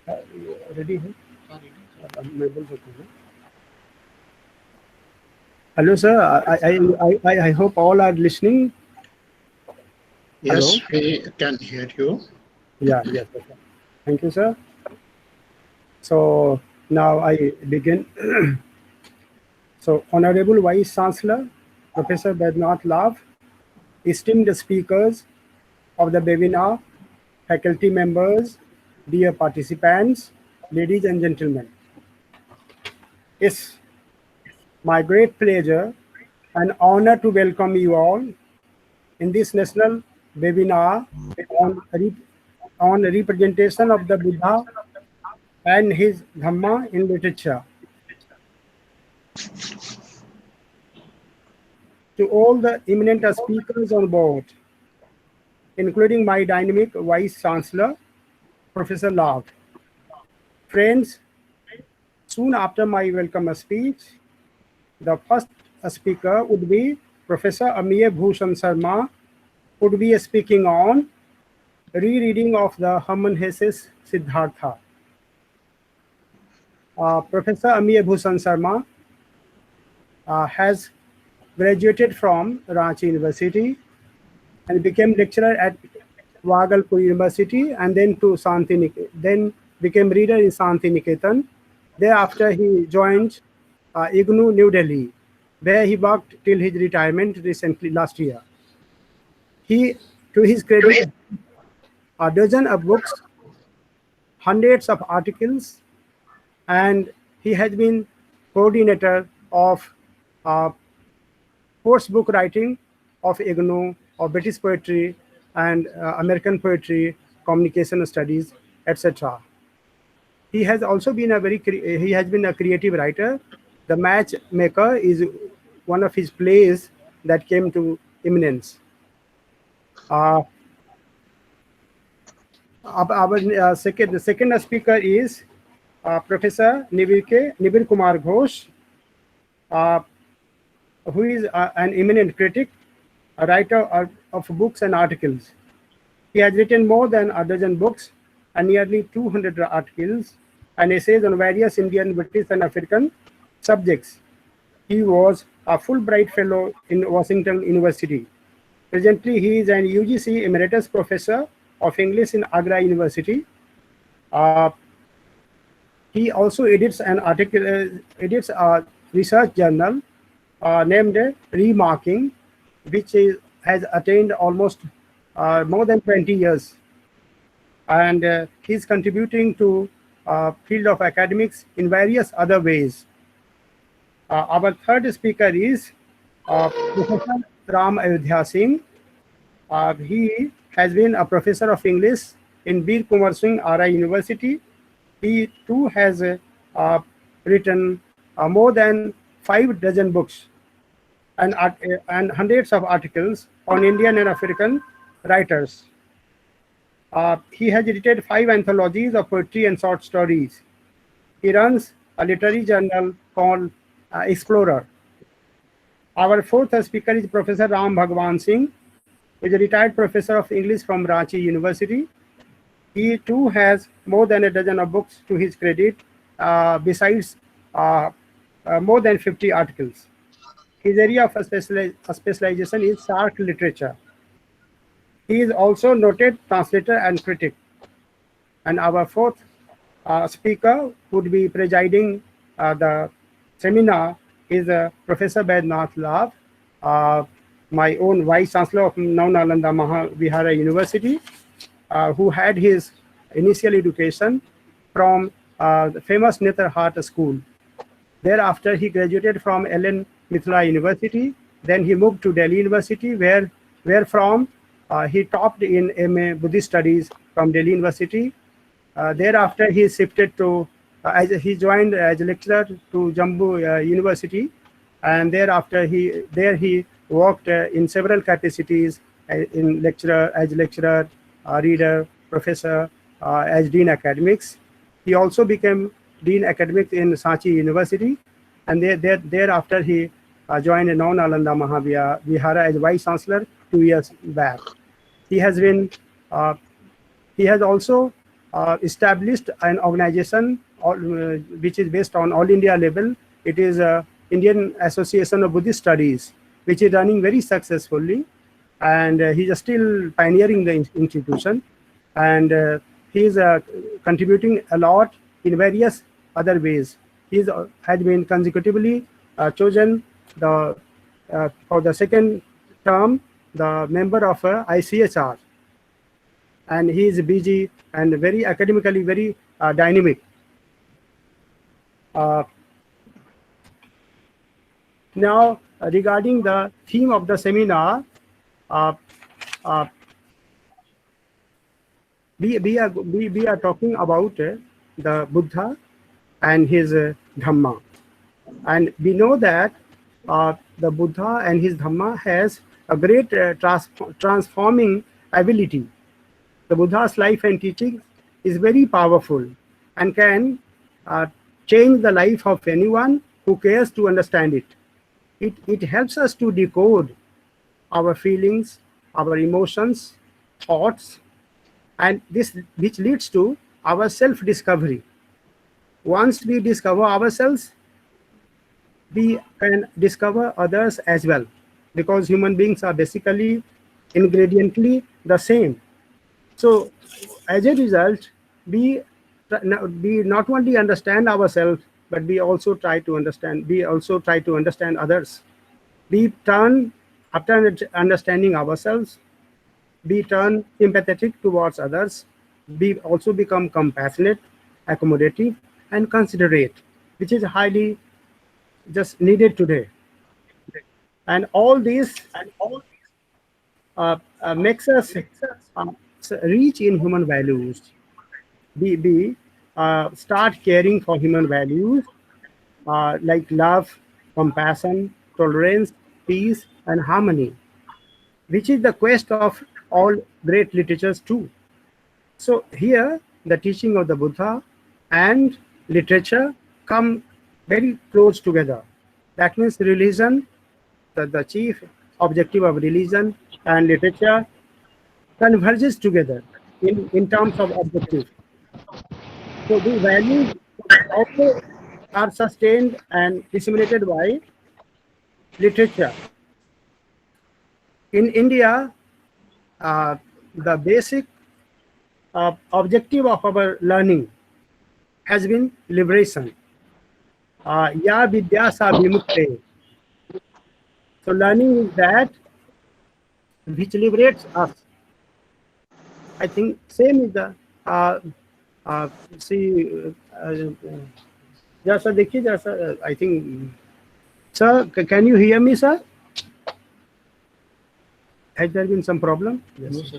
Ready? Hello, sir. I hope all are listening. Yes, Hello? we can hear you. Yeah, yes. Okay. Thank you, sir. So now I begin. So, Honorable Vice Chancellor, Professor Bednath Lav, esteemed speakers of the webinar, faculty members, dear participants, ladies and gentlemen. It's my great pleasure and honor to welcome you all in this national webinar on, on representation of the Buddha and his Dhamma in literature. To all the eminent speakers on board, including my dynamic Vice Chancellor, Professor Lav. Friends, soon after my welcome speech, the first speaker would be Professor Amiya Bhushan Sharma, would be speaking on rereading of the Harman Hesse's Siddhartha. Professor Amiya Bhushan Sharma has graduated from Ranchi University and became lecturer at Vagalpur University and then to then became reader in Santiniketan. Thereafter, he joined IGNU New Delhi, where he worked till his retirement recently last year. He, to his credit, a dozen of books, hundreds of articles, and he has been coordinator of course book writing of IGNU, of British poetry and American poetry, communication studies, etc. He has also been a creative writer. The Matchmaker is one of his plays that came to eminence. Our second speaker is Professor Nibir Kumar Ghosh, who is an eminent critic, a writer of books and articles. He has written more than a dozen books and nearly 200 articles and essays on various Indian, British, and African subjects. He was a Fulbright Fellow in Washington University. Presently, he is an UGC Emeritus Professor of English in Agra University. He also edits an article, edits a research journal named Remarking, which has attained almost more than 20 years. And he's contributing to field of academics in various other ways. Our third speaker is Professor Ram Ayodhya Singh. He has been a professor of English in Bir Kumar Singh RI University. He too has written more than 5 dozen books and hundreds of articles on Indian and African writers. He has edited 5 anthologies of poetry and short stories. He runs a literary journal called Explorer. Our fourth speaker is Professor Ram Bhagwan Singh, who is a retired professor of English from Ranchi University. He too has more than a dozen of books to his credit, besides more than 50 articles. His area of specialization is Sark literature. He is also noted translator and critic. And our fourth speaker would be presiding the seminar is Professor Bednath Lav, my own Vice Chancellor of Nalanda Mahavihara University, who had his initial education from the famous Netarhat School. Thereafter, he graduated from Ellen Mithila University. Then he moved to Delhi University, where from he topped in MA Buddhist Studies from Delhi University. Thereafter, he shifted to, he joined as a lecturer to Jammu University, and thereafter he worked in several capacities in lecturer, reader, professor, as Dean Academics. He also became Dean Academics in Sanchi University, and thereafter he joined Nalanda Mahavihara as Vice Chancellor 2 years back. He has also established an organization which is based on all India level. It is Indian Association of Buddhist Studies, which is running very successfully, and he's still pioneering the institution, and he is contributing a lot in various other ways. He has been consecutively chosen for the second term the member of ICHR, and he is busy and very academically very dynamic. Now, regarding the theme of the seminar, we are talking about the Buddha and his Dhamma, and we know that the Buddha and his Dhamma has a great transforming ability. The Buddha's life and teaching is very powerful and can change the life of anyone who cares to understand it. It helps us to decode our feelings, our emotions, thoughts, and this which leads to our self-discovery. Once we discover ourselves, we can discover others as well, because human beings are basically ingrediently the same. So as a result, we not only understand ourselves, but we also try to understand others. We turn, after understanding ourselves, we turn sympathetic towards others. We also become compassionate, accommodative, and considerate, which is highly just needed today. And all this makes us reach in human values. We start caring for human values like love, compassion, tolerance, peace, and harmony, which is the quest of all great literatures too. So here, the teaching of the Buddha and literature come very close together. That means religion, the chief objective of religion and literature converges together in terms of objective. So the values also are sustained and disseminated by literature. In India, the basic objective of our learning has been liberation. Ya vidya sa vimukte. So learning is that which liberates us. I think same is the जैसा देखिए जैसा I think sir, can you hear me, sir? Has there been some problem? Yes.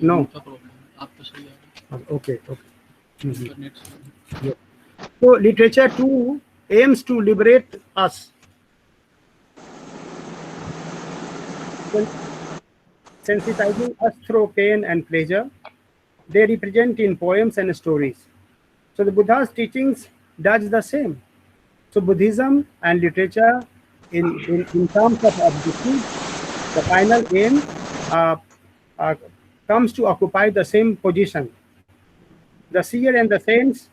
No, sir. No. Okay. Yes. So literature too aims to liberate us, sensitizing us through pain and pleasure. They represent in poems and stories. So the Buddha's teachings does the same. So Buddhism and literature, in terms of objective, the final aim comes to occupy the same position. The seer and the saints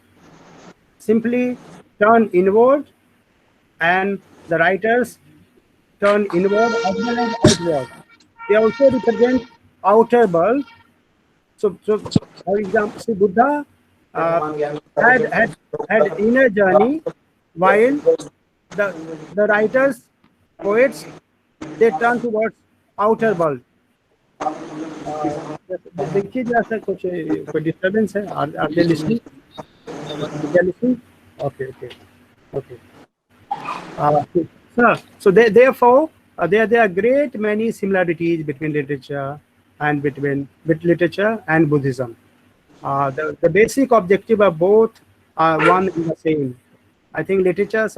simply turn inward, and the writers turn inward as well as outward. They also represent outer world. So for example, see, Buddha had inner journey, while the writers, poets, they turn towards outer world. देखिए जैसा कुछ कोई disturbance है? Are they listening? They are listening? Okay. Sir, so therefore there are great many similarities between literature and literature and Buddhism. The basic objective of both are one and the same. I think literature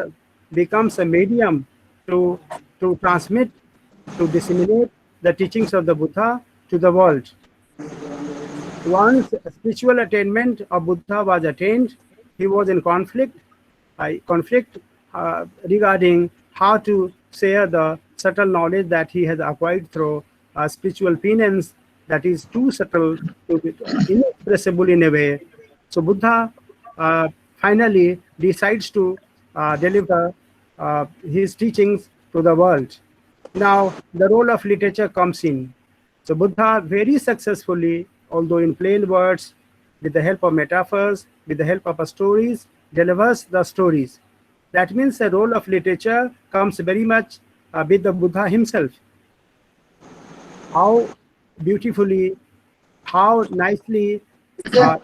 becomes a medium to transmit, to disseminate the teachings of the Buddha to the world. Once spiritual attainment of Buddha was attained, he was in conflict regarding how to share the subtle knowledge that he has acquired through spiritual penance that is too subtle to be inexpressible in a way. So Buddha finally decides to deliver his teachings to the world. Now the role of literature comes in. So Buddha very successfully, although in plain words, with the help of metaphors, with the help of stories, delivers the stories. That means the role of literature comes very much with the Buddha himself. How beautifully, how nicely, uh,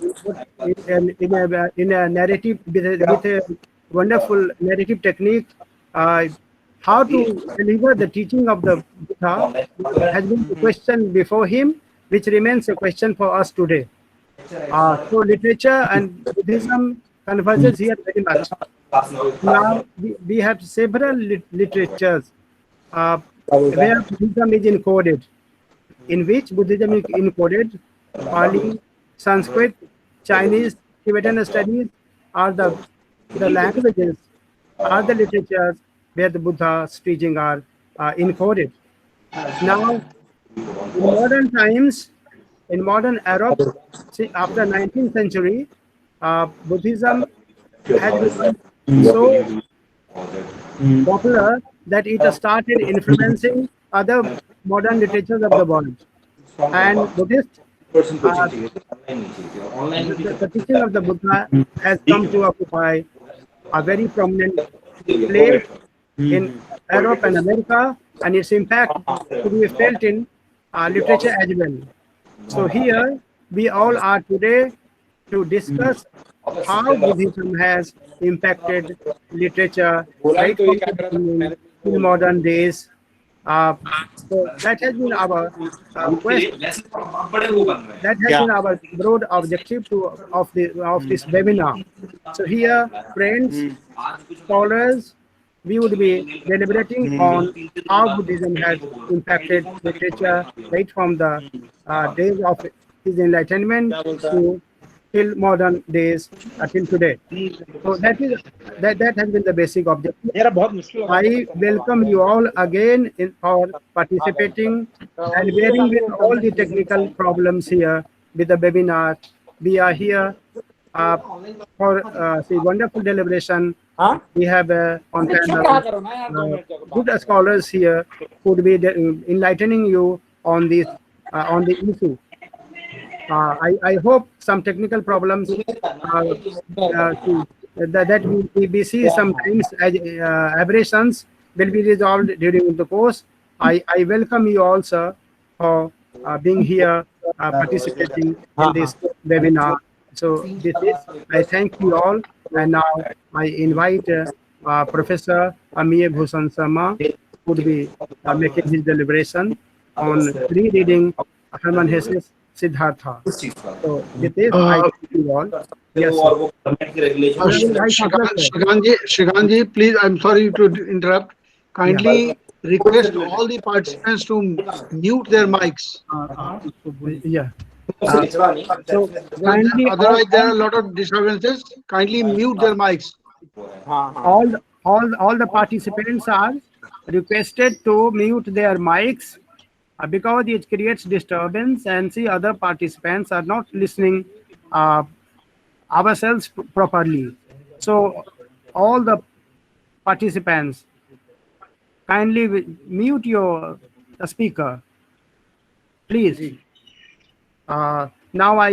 in a narrative with a wonderful narrative technique, uh, how to deliver the teaching of the Buddha has been a question before him, which remains a question for us today. So literature and Buddhism converges here very much. Now we have several literatures uh, where Buddhism is encoded, in which Buddhism is encoded. Pali, Sanskrit, Chinese, Tibetan studies are the languages, are the literatures where the Buddha's teaching are encoded. Now, in modern times, in modern Europe, see, after 19th century, Buddhism has become so popular that it has started influencing other modern literatures of the world. And Buddhist, uh, the teaching of the Buddha has come to occupy a very prominent place in Europe and America, and its impact could be felt in literature as well. So here we all are today to discuss how Buddhism has impacted literature right from the beginning till modern days. Uh, so that has been our quest. That has been our broad objective of this webinar. So here, friends, scholars, we would be deliberating on how Buddhism has impacted literature right from the days of his enlightenment to till modern days till today. So that has been the basic objective. I welcome you all again for participating and bearing with all the technical problems here with the webinar. We are here uh, for wonderful deliberation. We have on panel good scholars here who would be enlightening you on the issue. I hope some technical problems that we see sometimes as aberrations will be resolved during the course. I welcome you all, sir, for being here, participating in this webinar. So this is, I thank you all, and now I invite Professor Amiya Bhushan Sharma would be making his deliberation on rereading Harman Hesse's Siddhartha. So with this, I thank you all. Yes, sir. Shrikantji, please, I'm sorry to interrupt. Kindly request all the participants to mute their mics. Yeah. So kindly, Otherwise, there are a lot of disturbances. Kindly mute their mics. all the participants are requested to mute their mics because it creates disturbance, and see other participants are not listening ourselves properly. So all the participants, kindly mute your speaker, please. Now I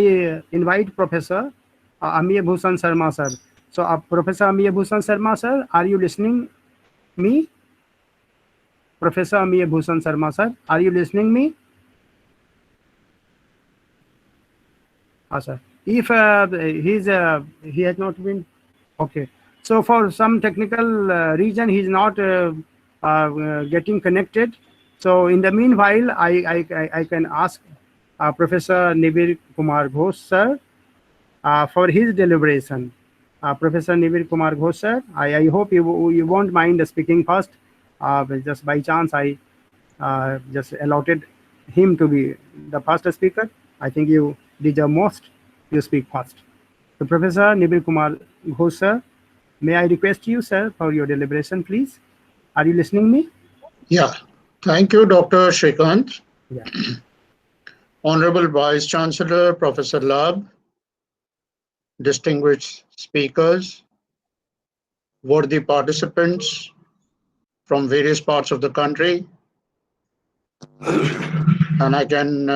invite Professor Amiya Bhushan Sharma, sir. So Professor Amiya Bhushan Sharma, sir, are you listening me? Professor Amiya Bhushan Sharma, sir, are you listening me? Sir. If he has not been, okay. So for some technical reason, he is not getting connected. So in the meanwhile, I can ask Professor Nibir Kumar Ghosh, sir, for his deliberation. Professor Nibir Kumar Ghosh, sir, I hope you won't mind speaking first. Just by chance, I just allotted him to be the first speaker. I think you deserve most. You speak first. So Professor Nibir Kumar Ghosh, sir, may I request you, sir, for your deliberation, please? Are you listening me? Yeah. Thank you, Dr. Shrikant. Yeah. Honorable Vice Chancellor, Professor Lab, distinguished speakers, worthy participants from various parts of the country, and I can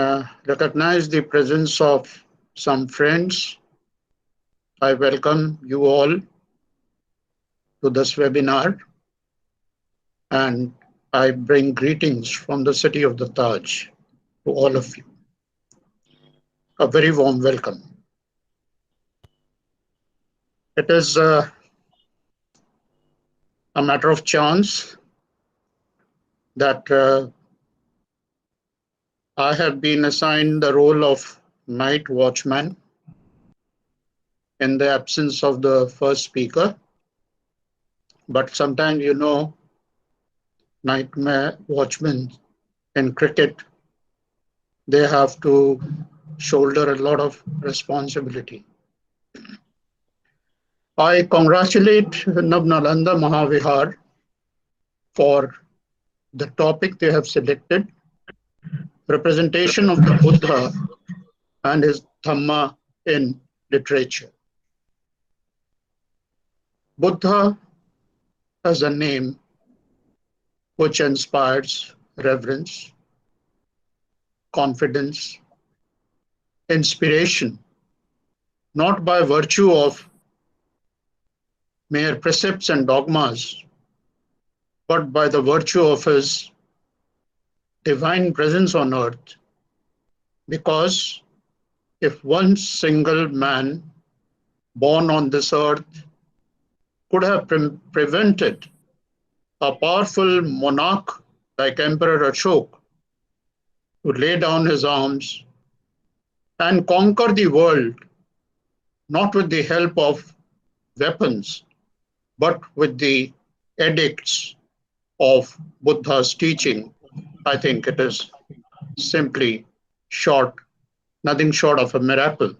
recognize the presence of some friends. I welcome you all to this webinar, and I bring greetings from the city of the Taj to all of you. A very warm welcome. It is a matter of chance that I have been assigned the role of night watchman in the absence of the first speaker. But sometimes, you know, night watchmen in cricket, they have to shoulder a lot of responsibility. I congratulate Nalanda Mahavihara for the topic they have selected, representation of the Buddha and his Dhamma in literature. Buddha as a name which inspires reverence, confidence, inspiration, not by virtue of mere precepts and dogmas, but by the virtue of his divine presence on earth. Because if one single man born on this earth could have prevented a powerful monarch like Emperor Ashoka to lay down his arms and conquer the world, not with the help of weapons, but with the edicts of Buddha's teaching, I think it is simply nothing short of a miracle.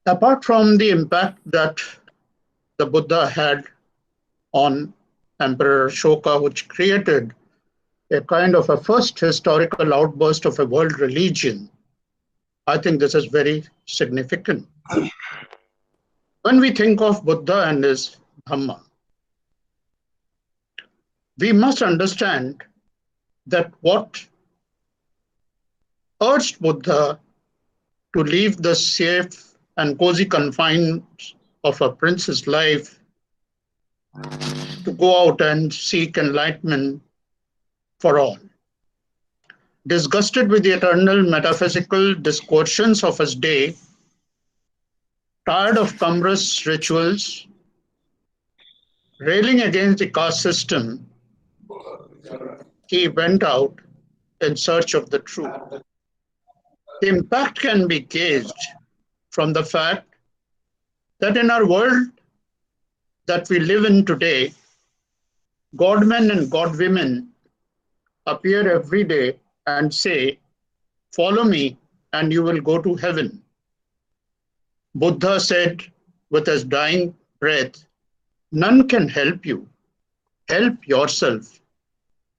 Apart from the impact that the Buddha had on Emperor Ashoka, which created a kind of a first historical outburst of a world religion, I think this is very significant. When we think of Buddha and his Dhamma, we must understand that what urged Buddha to leave the safe and cozy confines of a prince's life to go out and seek enlightenment for all. Disgusted with the eternal metaphysical discourses of his day, tired of cumbrous rituals, railing against the caste system, he went out in search of the truth. The impact can be gauged from the fact that in our world that we live in today, godmen and godwomen appear every day and say, "Follow me and you will go to heaven." Buddha said with his dying breath, "None can help you. Help yourself.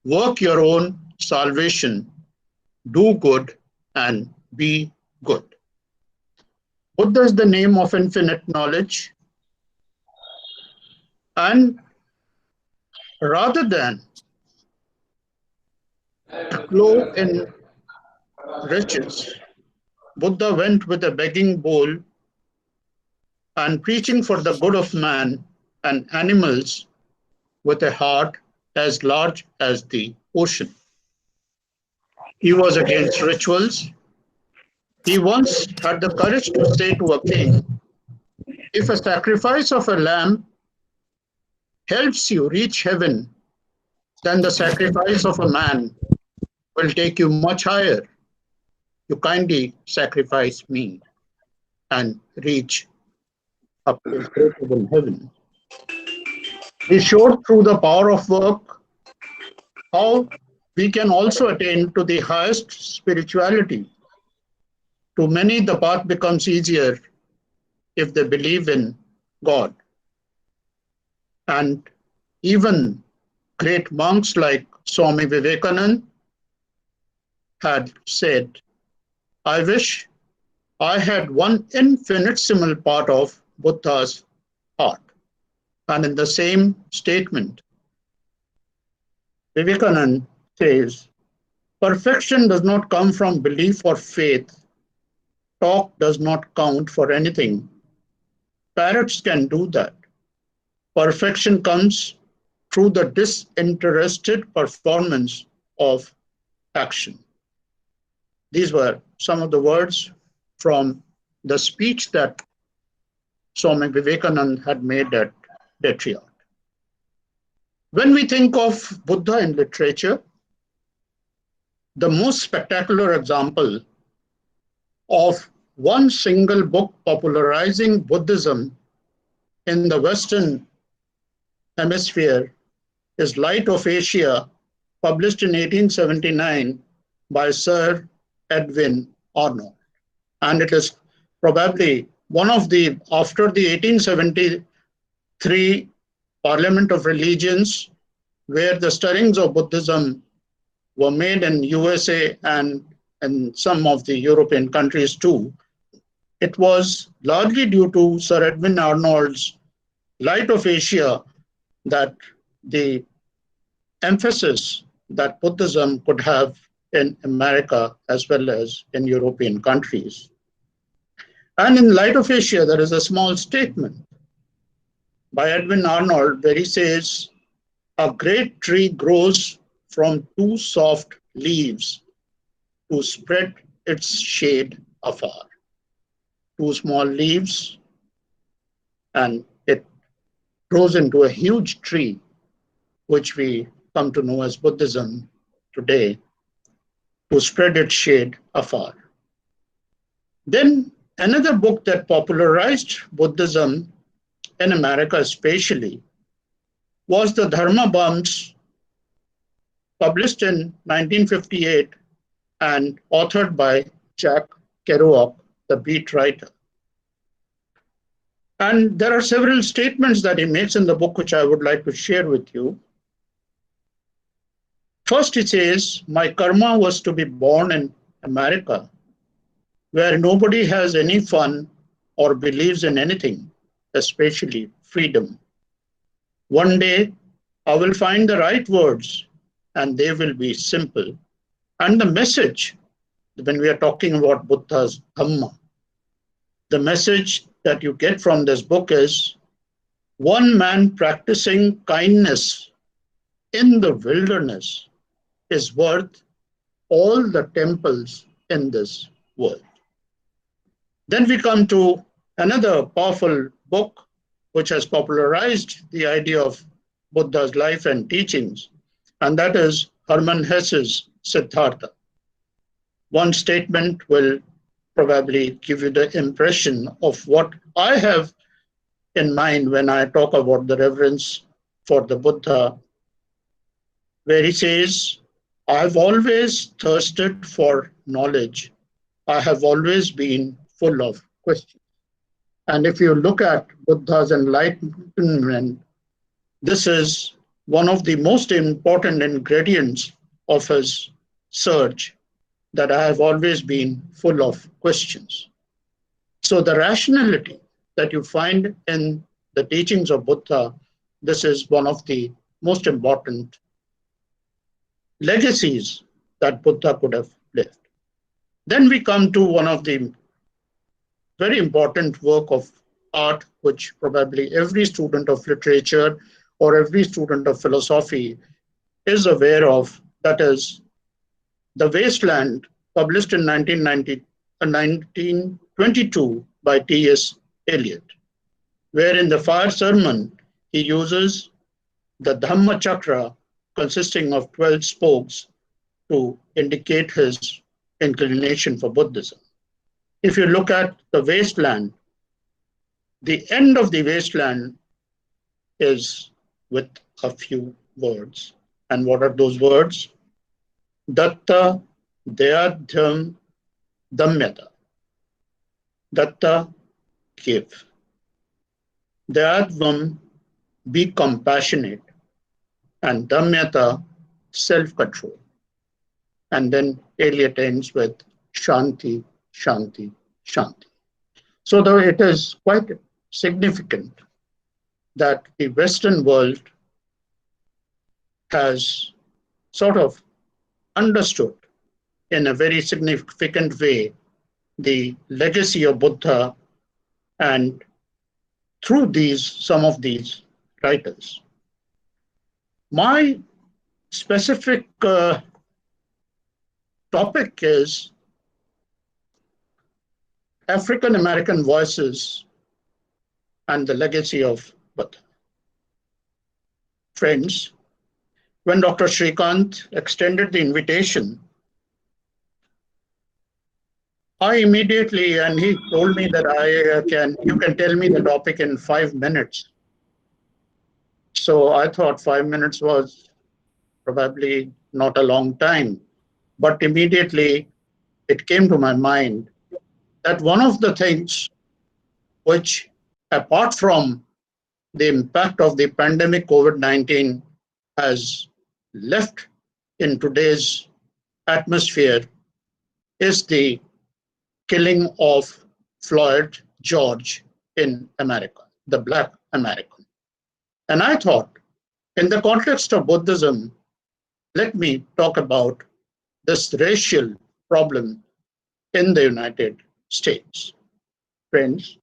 Work your own salvation. Do good and be good." Buddha is the name of infinite knowledge. And rather than glow in riches, Buddha went with a begging bowl and preaching for the good of man and animals with a heart as large as the ocean. He was against rituals. He once had the courage to say to a king, "If a sacrifice of a lamb helps you reach heaven, then the sacrifice of a man will take you much higher. You kindly sacrifice me and reach up to greater than heaven." He showed through the power of work how we can also attain to the highest spirituality. To many, the path becomes easier if they believe in God. And even great monks like Swami Vivekananda had said, "I wish I had one infinitesimal part of Buddha's heart. And in the same statement, Vivekananda says, perfection does not come from belief or faith. Talk does not count for anything. Parrots can do that. Perfection comes through the disinterested performance of action. These were some of the words from the speech that Swami Vivekananda had made at Detriot. When we think of Buddha in literature, the most spectacular example of one single book popularizing Buddhism in the Western Hemisphere is Light of Asia, published in 1879 by Sir Edwin Arnold. And it is probably one of the, after the 1873 Parliament of Religions, where the stirrings of Buddhism were made in USA and in some of the European countries too, it was largely due to Sir Edwin Arnold's Light of Asia that the emphasis that Buddhism could have in America as well as in European countries. And in Light of Asia, there is a small statement by Edwin Arnold where he says, a great tree grows from two soft leaves to spread its shade afar. Two small leaves, and it grows into a huge tree, which we come to know as Buddhism today, to spread its shade afar. Then another book that popularized Buddhism in America especially was the Dharma Bums, published in 1958 and authored by Jack Kerouac, the beat writer. And there are several statements that he makes in the book which I would like to share with you. First, he says, my karma was to be born in America, where nobody has any fun or believes in anything, especially freedom. One day, I will find the right words, and they will be simple. And the message, when we are talking about Buddha's Dhamma, the message that you get from this book is, one man practicing kindness in the wilderness is worth all the temples in this world. Then we come to another powerful book which has popularized the idea of Buddha's life and teachings, and that is Harman Hesse's Siddhartha. One statement will probably give you the impression of what I have in mind when I talk about the reverence for the Buddha, where he says, I've always thirsted for knowledge. I have always been full of questions. And if you look at Buddha's enlightenment, this is one of the most important ingredients of his search, that I have always been full of questions. So the rationality that you find in the teachings of Buddha, this is one of the most important legacies that Buddha could have left. Then we come to one of the very important work of art, which probably every student of literature or every student of philosophy is aware of, that is The Wasteland, published in 1922 by T.S. Eliot, where in the fire sermon, he uses the Dhamma chakra consisting of 12 spokes to indicate his inclination for Buddhism. If you look at the wasteland, the end of the wasteland is with a few words. And what are those words? Datta Dayadhyam Damyata. Datta, give. Dayadvam, be compassionate. And Damyata, self-control. And then Eliot ends with Shanti, Shanti, Shanti. So though it is quite significant that the Western world has sort of understood in a very significant way the legacy of Buddha, and through these, some of these writers. My specific topic is African American voices and the legacy of Buddha. Friends, when Dr. Shrikant extended the invitation, I immediately, and he told me that you can tell me the topic in 5 minutes. So I thought 5 minutes was probably not a long time, but immediately it came to my mind that one of the things which, apart from the impact of the pandemic COVID-19, has left in today's atmosphere is the killing of Floyd George in America, the Black American. And I thought, in the context of Buddhism, let me talk about this racial problem in the United States. Friends,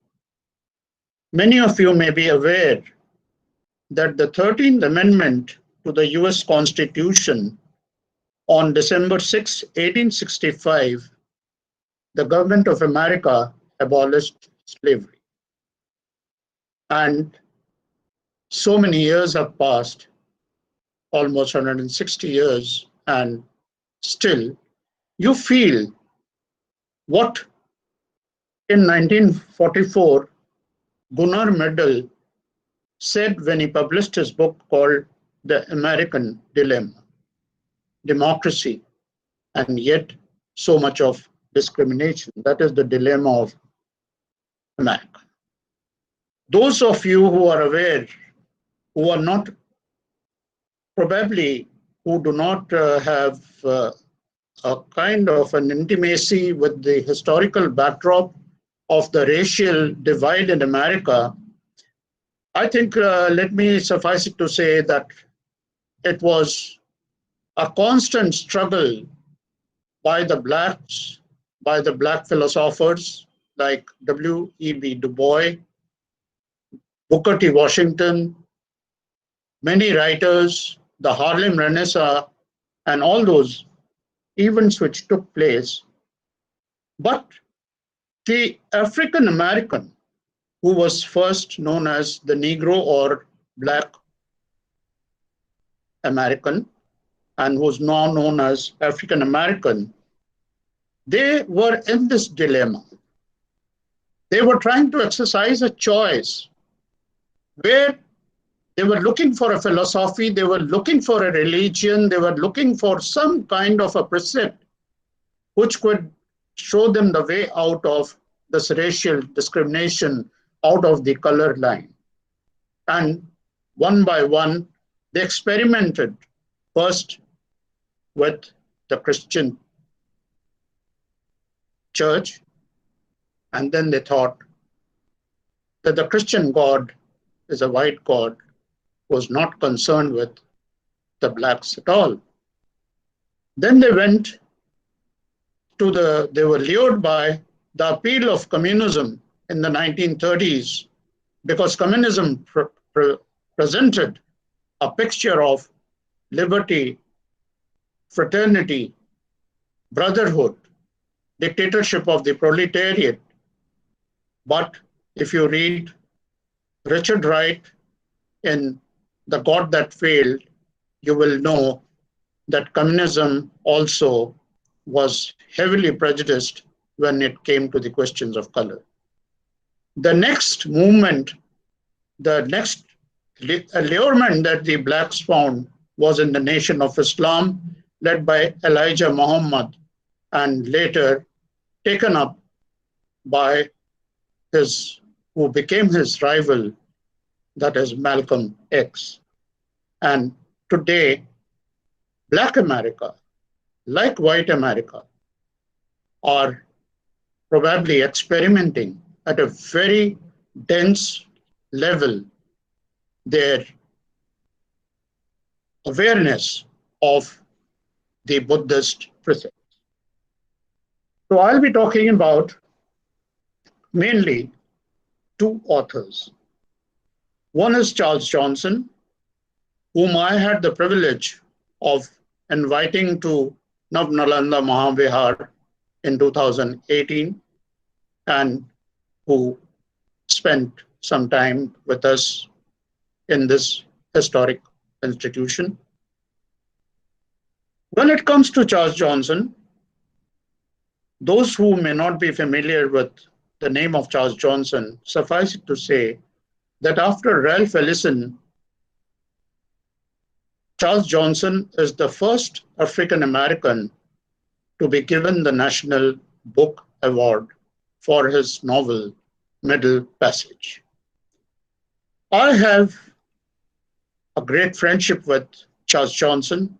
many of you may be aware that the 13th Amendment to the US Constitution on December 6, 1865, the government of America abolished slavery. And so many years have passed, almost 160 years, and still you feel what in 1944 Gunnar Medal said when he published his book called The American Dilemma, Democracy, and yet so much of discrimination. That is the dilemma of America. Those of you who are aware, who are not probably, who do not have a kind of an intimacy with the historical backdrop of the racial divide in America, I think, let me suffice it to say that it was a constant struggle by the blacks, by the black philosophers like W.E.B. Du Bois, Booker T. Washington, many writers, the Harlem Renaissance, and all those events which took place. But the African American, who was first known as the Negro or Black American, and was now known as African American, they were in this dilemma. They were trying to exercise a choice where they were looking for a philosophy, they were looking for a religion, they were looking for some kind of a precept which could show them the way out of this racial discrimination, out of the color line. And one by one, they experimented first with the Christian church, and then they thought that the Christian God is a white God, was not concerned with the blacks at all. Then they went to they were lured by the appeal of communism in the 1930s, because communism presented a picture of liberty, fraternity, brotherhood, dictatorship of the proletariat. But if you read Richard Wright in The God That Failed, you will know that communism also was heavily prejudiced when it came to the questions of color. The next movement, the next allurement that the blacks found was in the Nation of Islam, led by Elijah Muhammad, and later taken up by who became his rival, that is Malcolm X. And today, Black America, like white America, are probably experimenting at a very dense level their awareness of the Buddhist precepts. So I'll be talking about mainly two authors. One is Charles Johnson, whom I had the privilege of inviting to Nalanda Mahavihara in 2018, and who spent some time with us in this historic institution. When it comes to Charles Johnson, those who may not be familiar with the name of Charles Johnson, suffice it to say that after Ralph Ellison, Charles Johnson is the first African American to be given the National Book Award for his novel, Middle Passage. I have a great friendship with Charles Johnson.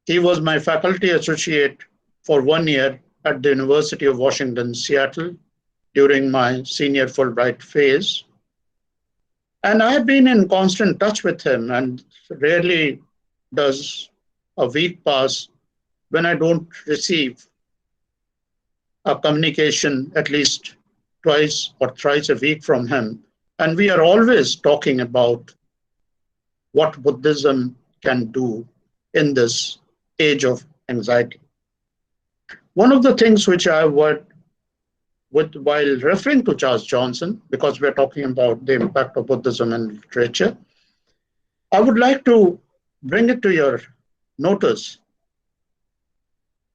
He was my faculty associate for 1 year at the University of Washington, Seattle, during my senior Fulbright phase. And I've been in constant touch with him, and rarely does a week pass when I don't receive a communication at least twice or thrice a week from him. And we are always talking about what Buddhism can do in this age of anxiety. One of the things which I would, while referring to Charles Johnson, because we're talking about the impact of Buddhism in literature, I would like to bring it to your notice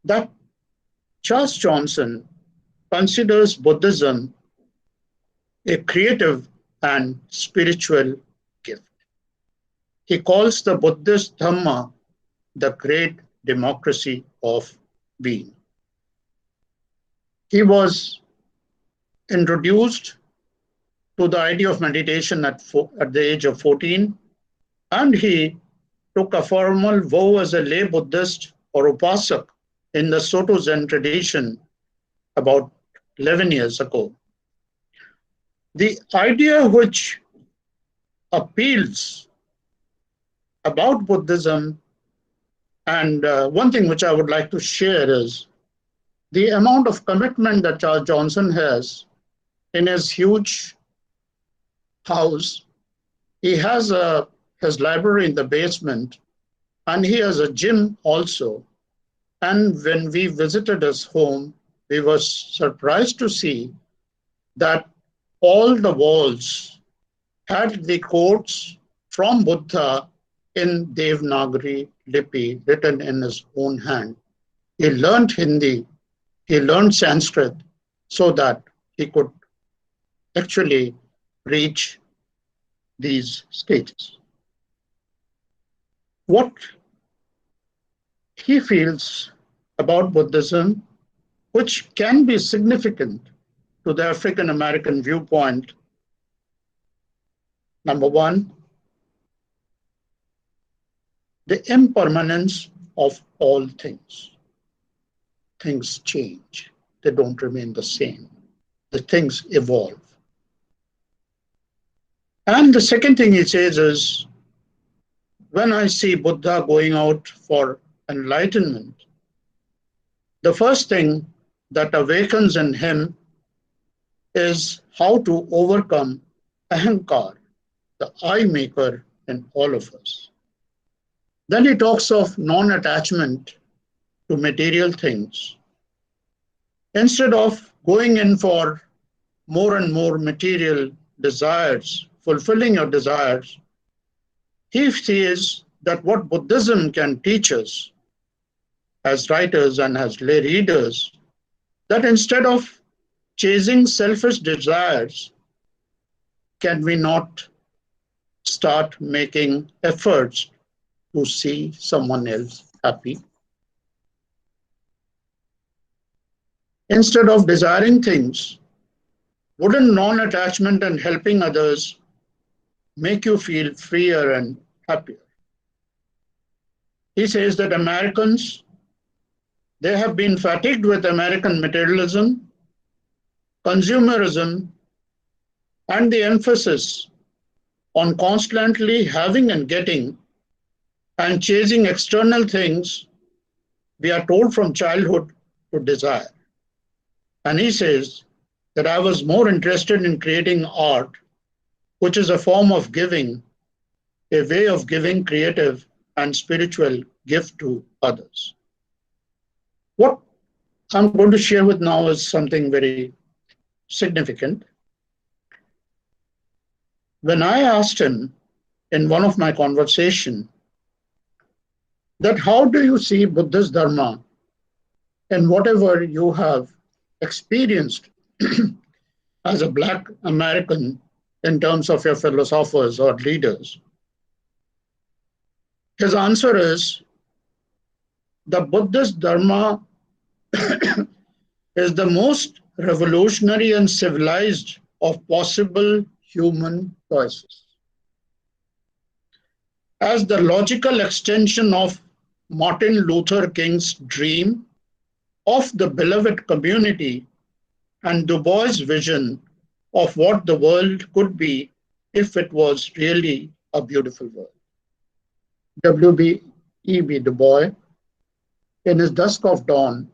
that Charles Johnson considers Buddhism a creative and spiritual gift. He calls the Buddhist Dhamma the great democracy of being. He was introduced to the idea of meditation at the age of 14, and he took a formal vow as a lay Buddhist or Upasak in the Soto Zen tradition about 11 years ago. The idea which appeals about Buddhism, and one thing which I would like to share is the amount of commitment that Charles Johnson has in his huge house. He has his library in the basement, and he has a gym also. And when we visited his home, we were surprised to see that all the walls had the quotes from Buddha in Devanagari Lipi written in his own hand. He learned Hindi, he learned Sanskrit so that he could actually reach these stages. What he feels about Buddhism, which can be significant to the African American viewpoint. Number one, the impermanence of all things. Things change, they don't remain the same. The things evolve. And the second thing he says is, when I see Buddha going out for enlightenment, the first thing that awakens in him is how to overcome ahankar, the I maker in all of us. Then he talks of non-attachment to material things. Instead of going in for more and more material desires, fulfilling your desires, he says that what Buddhism can teach us as writers and as lay readers, that instead of chasing selfish desires, can we not start making efforts to see someone else happy? Instead of desiring things, wouldn't non-attachment and helping others make you feel freer and happier? He says that Americans, they have been fatigued with American materialism, consumerism, and the emphasis on constantly having and getting and chasing external things we are told from childhood to desire. And he says that I was more interested in creating art, which is a form of giving, a way of giving creative and spiritual gift to others. What I'm going to share with now is something very significant. When I asked him in one of my conversations that how do you see Buddhist Dharma in whatever you have experienced as a Black American in terms of your philosophers or leaders, his answer is the Buddhist Dharma is the most revolutionary and civilized of possible human choices. As the logical extension of Martin Luther King's dream of the beloved community and Du Bois' vision of what the world could be if it was really a beautiful world. W.E.B. Du Bois, in his Dusk of Dawn,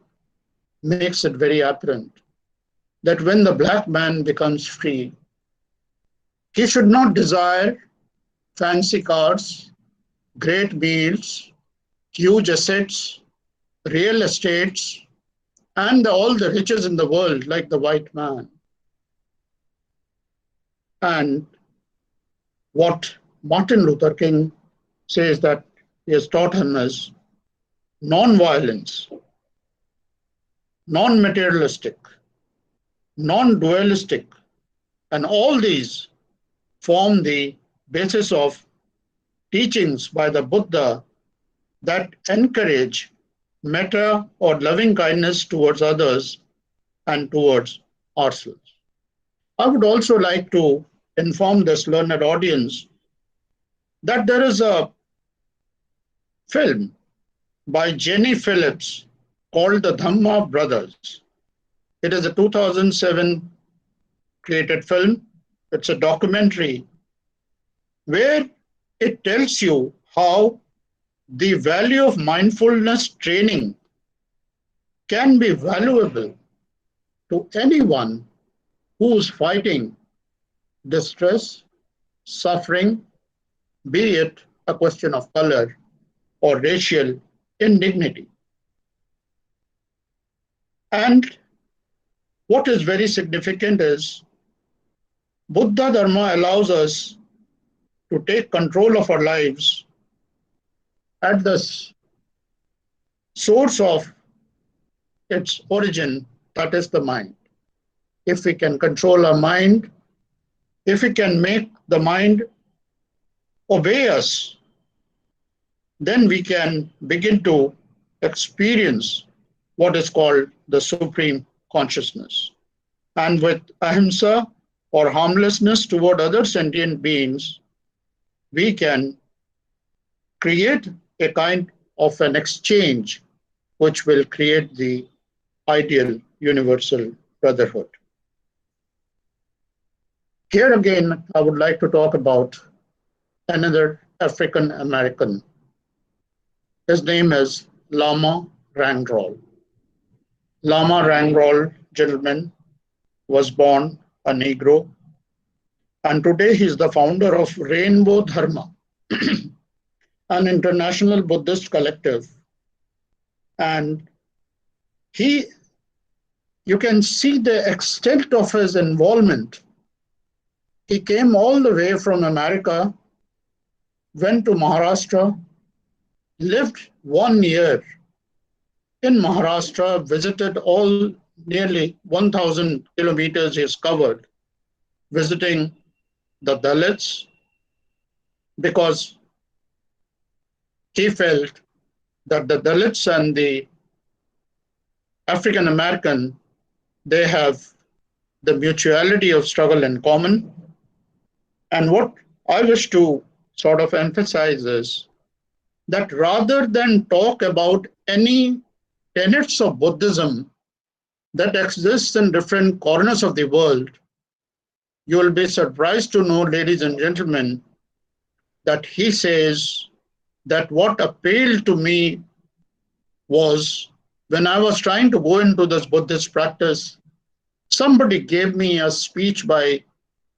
makes it very apparent that when the Black man becomes free, he should not desire fancy cars, great meals, huge assets, real estates, and all the riches in the world like the white man. And what Martin Luther King says that he has taught him is non-violence, non-materialistic, non-dualistic, and all these form the basis of teachings by the Buddha that encourage metta or loving kindness towards others and towards ourselves. I would also like to inform this learned audience that there is a film by Jenny Phillips called The Dhamma Brothers. It is a 2007 created film. It's a documentary where it tells you how the value of mindfulness training can be valuable to anyone who is fighting distress, suffering, be it a question of color or racial indignity. And what is very significant is Buddha Dharma allows us to take control of our lives at the source of its origin, that is the mind. If we can control our mind, if we can make the mind obey us, then we can begin to experience what is called the supreme consciousness. And with ahimsa or harmlessness toward other sentient beings, we can create a kind of an exchange which will create the ideal universal brotherhood. Here again, I would like to talk about another African American. His name is Lama Rangrol. Lama Rangrol, gentleman, was born a Negro, and today he is the founder of Rainbow Dharma, an international Buddhist collective. And you can see the extent of his involvement. He came all the way from America, went to Maharashtra, lived 1 year in Maharashtra, visited all nearly 1,000 kilometers he has covered, visiting the Dalits, because he felt that the Dalits and the African American, they have the mutuality of struggle in common. And what I wish to sort of emphasize is that rather than talk about any tenets of Buddhism that exists in different corners of the world, you will be surprised to know, ladies and gentlemen, that he says that what appealed to me was when I was trying to go into this Buddhist practice, somebody gave me a speech by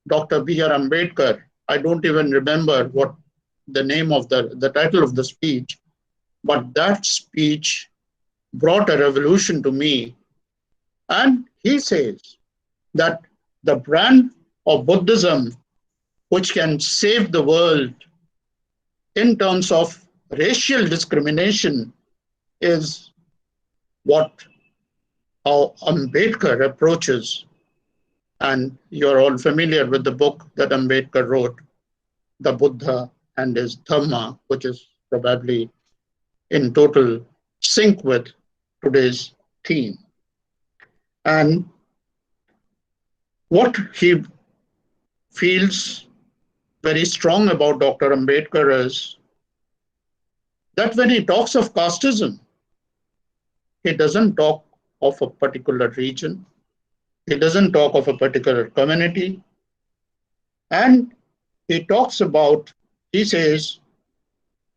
Dr. B.R. Ambedkar. I don't even remember what the name of the title of the speech, but that speech brought a revolution to me. And he says that the brand of Buddhism, which can save the world in terms of racial discrimination, is how Ambedkar approaches. And you're all familiar with the book that Ambedkar wrote, The Buddha and his Dhamma, which is probably in total sync with today's theme. And what he feels very strong about Dr. Ambedkar is that when he talks of casteism, he doesn't talk of a particular region, he doesn't talk of a particular community, and he says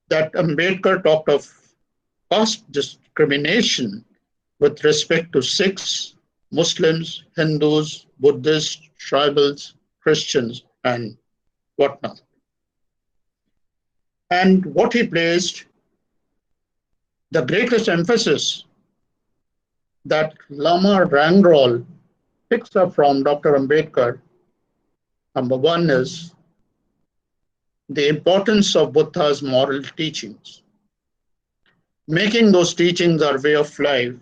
that Ambedkar talked of caste discrimination with respect to Sikhs, Muslims, Hindus, Buddhists, tribals, Christians, and whatnot. And what he placed, the greatest emphasis that Lama Rangrol picks up from Dr. Ambedkar, number one is the importance of Buddha's moral teachings, making those teachings our way of life.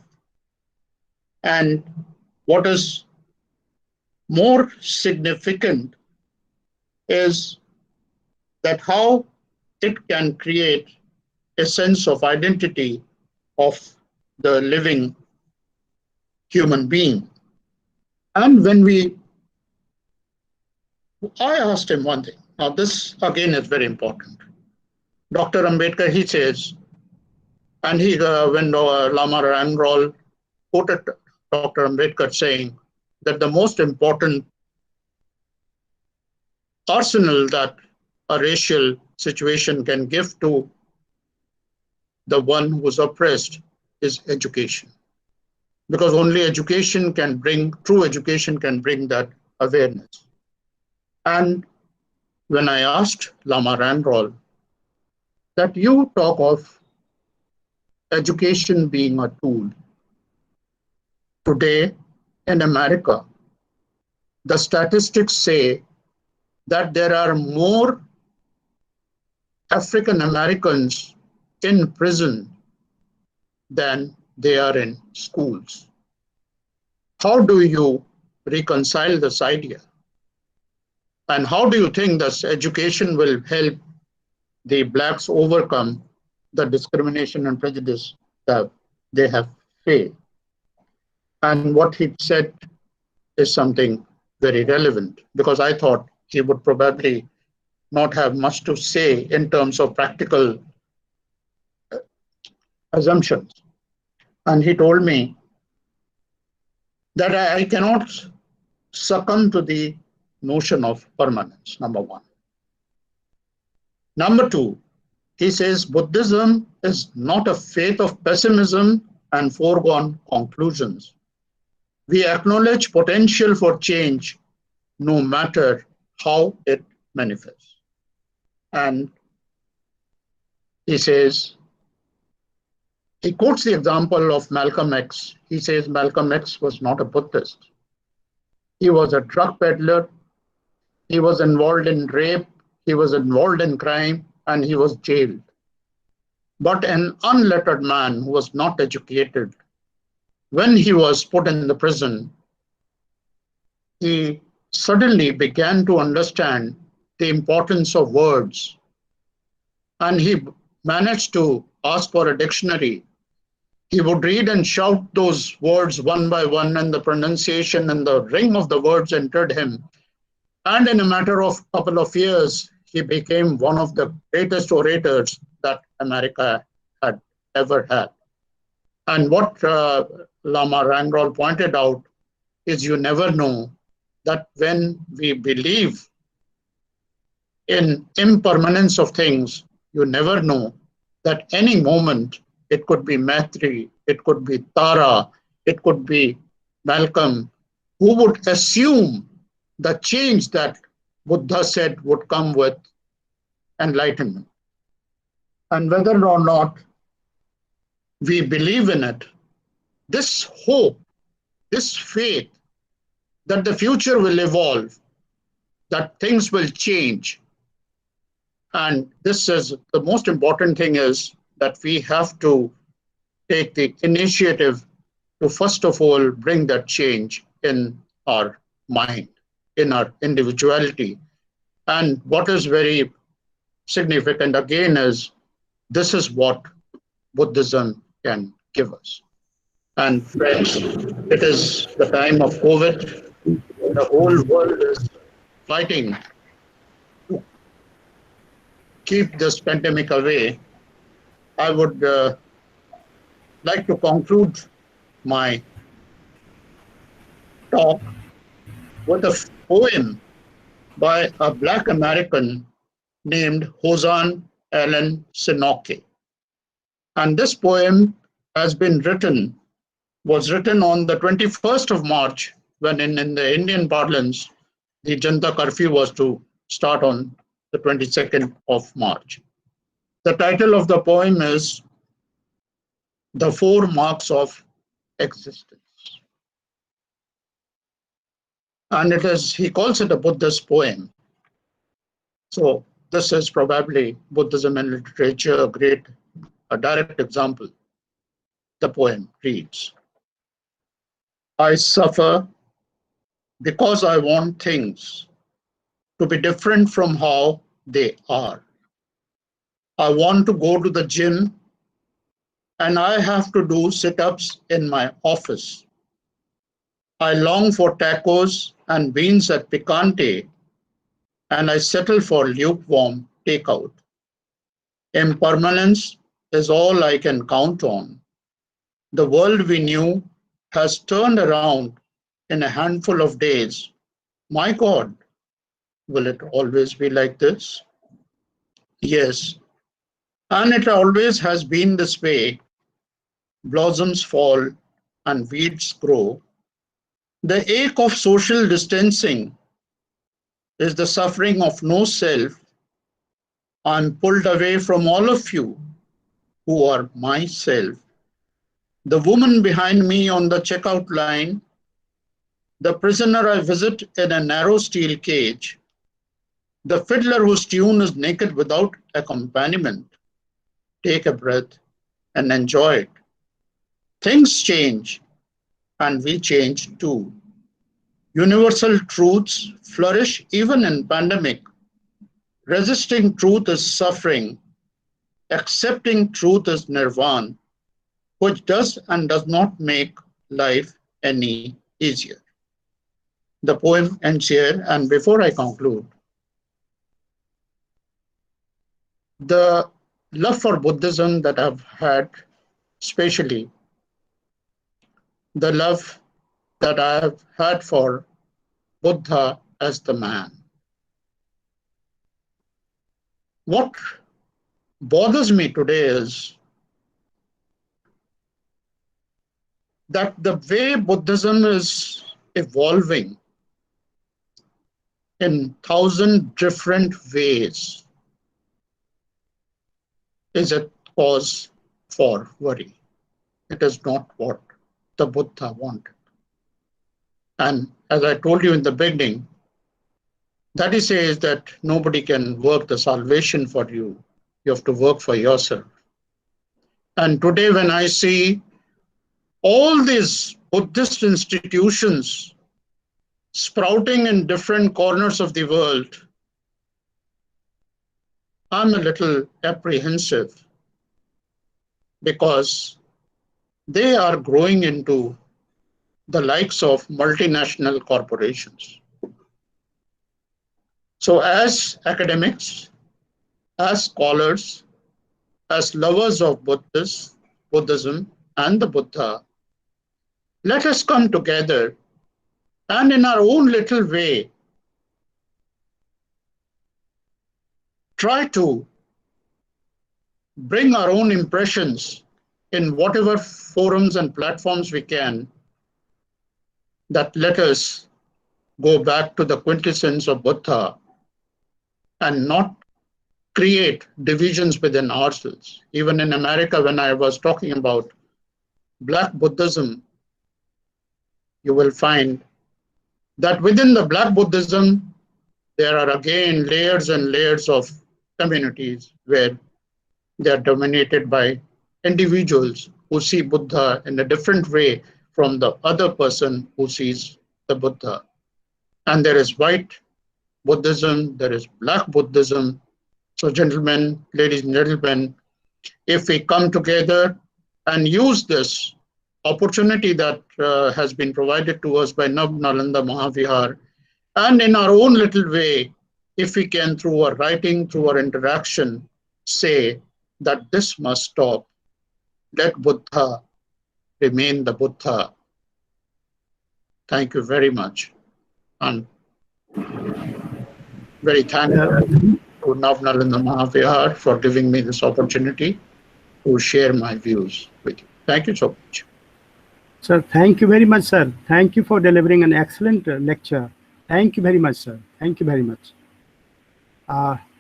And what is more significant is that how it can create a sense of identity of the living human being. And I asked him one thing. Now this again is very important. Dr. Ambedkar, he says, and when Lama Rangrol quoted Dr. Ambedkar saying that the most important arsenal that a racial situation can give to the one who is oppressed is education. Because only education can bring, true education can bring that awareness. And when I asked Lama Rangrol that you talk of education being a tool, today in America, the statistics say that there are more African Americans in prison than they are in schools. How do you reconcile this idea? And how do you think this education will help the Blacks overcome the discrimination and prejudice that they have faced? And what he said is something very relevant, because I thought he would probably not have much to say in terms of practical assumptions. And he told me that I cannot succumb to the notion of permanence, number one. Number two, he says Buddhism is not a faith of pessimism and foregone conclusions. We acknowledge potential for change no matter how it manifests. And he says, he quotes the example of Malcolm X. He says Malcolm X was not a Buddhist. He was a drug peddler. He was involved in rape. He was involved in crime, and he was jailed. But an unlettered man who was not educated, when he was put in the prison, he suddenly began to understand the importance of words. And he managed to ask for a dictionary. He would read and shout those words one by one, and the pronunciation and the ring of the words entered him. And in a matter of a couple of years, he became one of the greatest orators that America had ever had. And what Lama Rangrol pointed out is you never know that when we believe in impermanence of things, you never know that any moment it could be Maitri, it could be Tara, it could be Malcolm, who would assume the change that Buddha said would come with enlightenment. And whether or not we believe in it, this hope, this faith that the future will evolve, that things will change. And this is the most important thing is that we have to take the initiative to first of all bring that change in our mind, in our individuality. And what is very significant again is this is what Buddhism can give us. And friends, it is the time of COVID. The whole world is fighting to keep this pandemic away. I would like to conclude my talk with a poem by a Black American named Hosan Allen Sinoke. And this poem was written on the 21st of March, when in the Indian parlance, the Janta curfew was to start on the 22nd of March. The title of the poem is The Four Marks of Existence. And he calls it a Buddhist poem. So this is probably Buddhism in literature, a direct example. The poem reads, I suffer because I want things to be different from how they are. I want to go to the gym and I have to do sit-ups in my office. I long for tacos and beans at Picante, and I settle for lukewarm takeout. Impermanence is all I can count on. The world we knew has turned around in a handful of days. My God, will it always be like this? Yes, and it always has been this way. Blossoms fall and weeds grow. The ache of social distancing is the suffering of no self. I'm pulled away from all of you who are myself. The woman behind me on the checkout line, the prisoner I visit in a narrow steel cage, the fiddler whose tune is naked without accompaniment. Take a breath and enjoy it. Things change, and we change too. Universal truths flourish even in pandemic. Resisting truth is suffering. Accepting truth is nirvana, which does and does not make life any easier. The poem ends here, and before I conclude, the love for Buddhism that I've had, especially the love that I have had for Buddha as the man. What bothers me today is that the way Buddhism is evolving in 1,000 different ways is a cause for worry. It is not what the Buddha wanted. And as I told you in the beginning, that he says that nobody can work the salvation for you. You have to work for yourself. And today when I see all these Buddhist institutions sprouting in different corners of the world, I'm a little apprehensive because they are growing into the likes of multinational corporations. So as academics, as scholars, as lovers of Buddhism and the Buddha, Let us come together and in our own little way try to bring our own impressions in whatever forums and platforms we can, that let us go back to the quintessence of Buddha and not create divisions within ourselves. Even in America, when I was talking about Black Buddhism, you will find that within the Black Buddhism, there are again layers and layers of communities where they are dominated by individuals who see Buddha in a different way from the other person who sees the Buddha. And there is white Buddhism, there is Black Buddhism. So, gentlemen, ladies and gentlemen, if we come together and use this opportunity that has been provided to us by Nalanda Mahavihara, and in our own little way, if we can, through our writing, through our interaction, say that this must stop, let Buddha remain the Buddha. Thank you very much. I'm very thankful to Nalanda Mahavihara for giving me this opportunity to share my views with you. Thank you so much. Sir, thank you very much, sir. Thank you for delivering an excellent lecture. Thank you very much, sir. Thank you very much.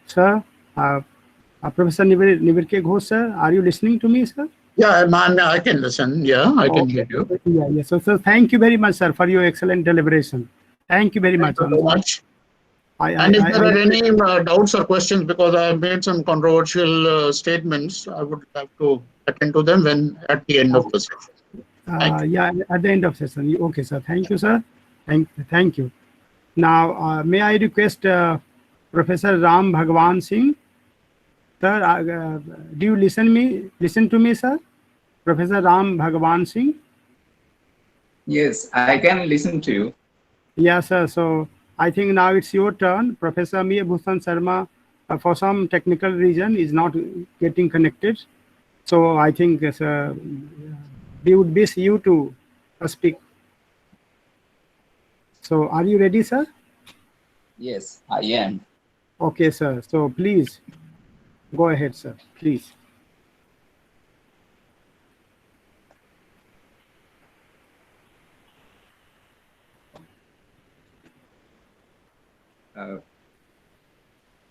Sir, Professor Nivirke Ghosh, sir, are you listening to me, sir? Yeah, I can listen. Yeah, I can hear you. Yeah. So, thank you very much, sir, for your excellent deliberation. Thank you very much. Thank you very much. And if there are any doubts or questions, because I have made some controversial statements, I would have to attend to them when at the end of the session. Yeah, at the end of session. Okay, sir. Thank you, sir. Thank you. Now, may I request Professor Ram Bhagwan Singh, sir? Do you listen to me, sir? Professor Ram Bhagwan Singh. Yes, I can listen to you. Yeah, sir. So I think now it's your turn. Professor Amir Bhushan Sharma, for some technical reason, is not getting connected. So I think we would wish you to speak. So are you ready, sir? Yes, I am. Okay, sir. So please go ahead, sir. Please.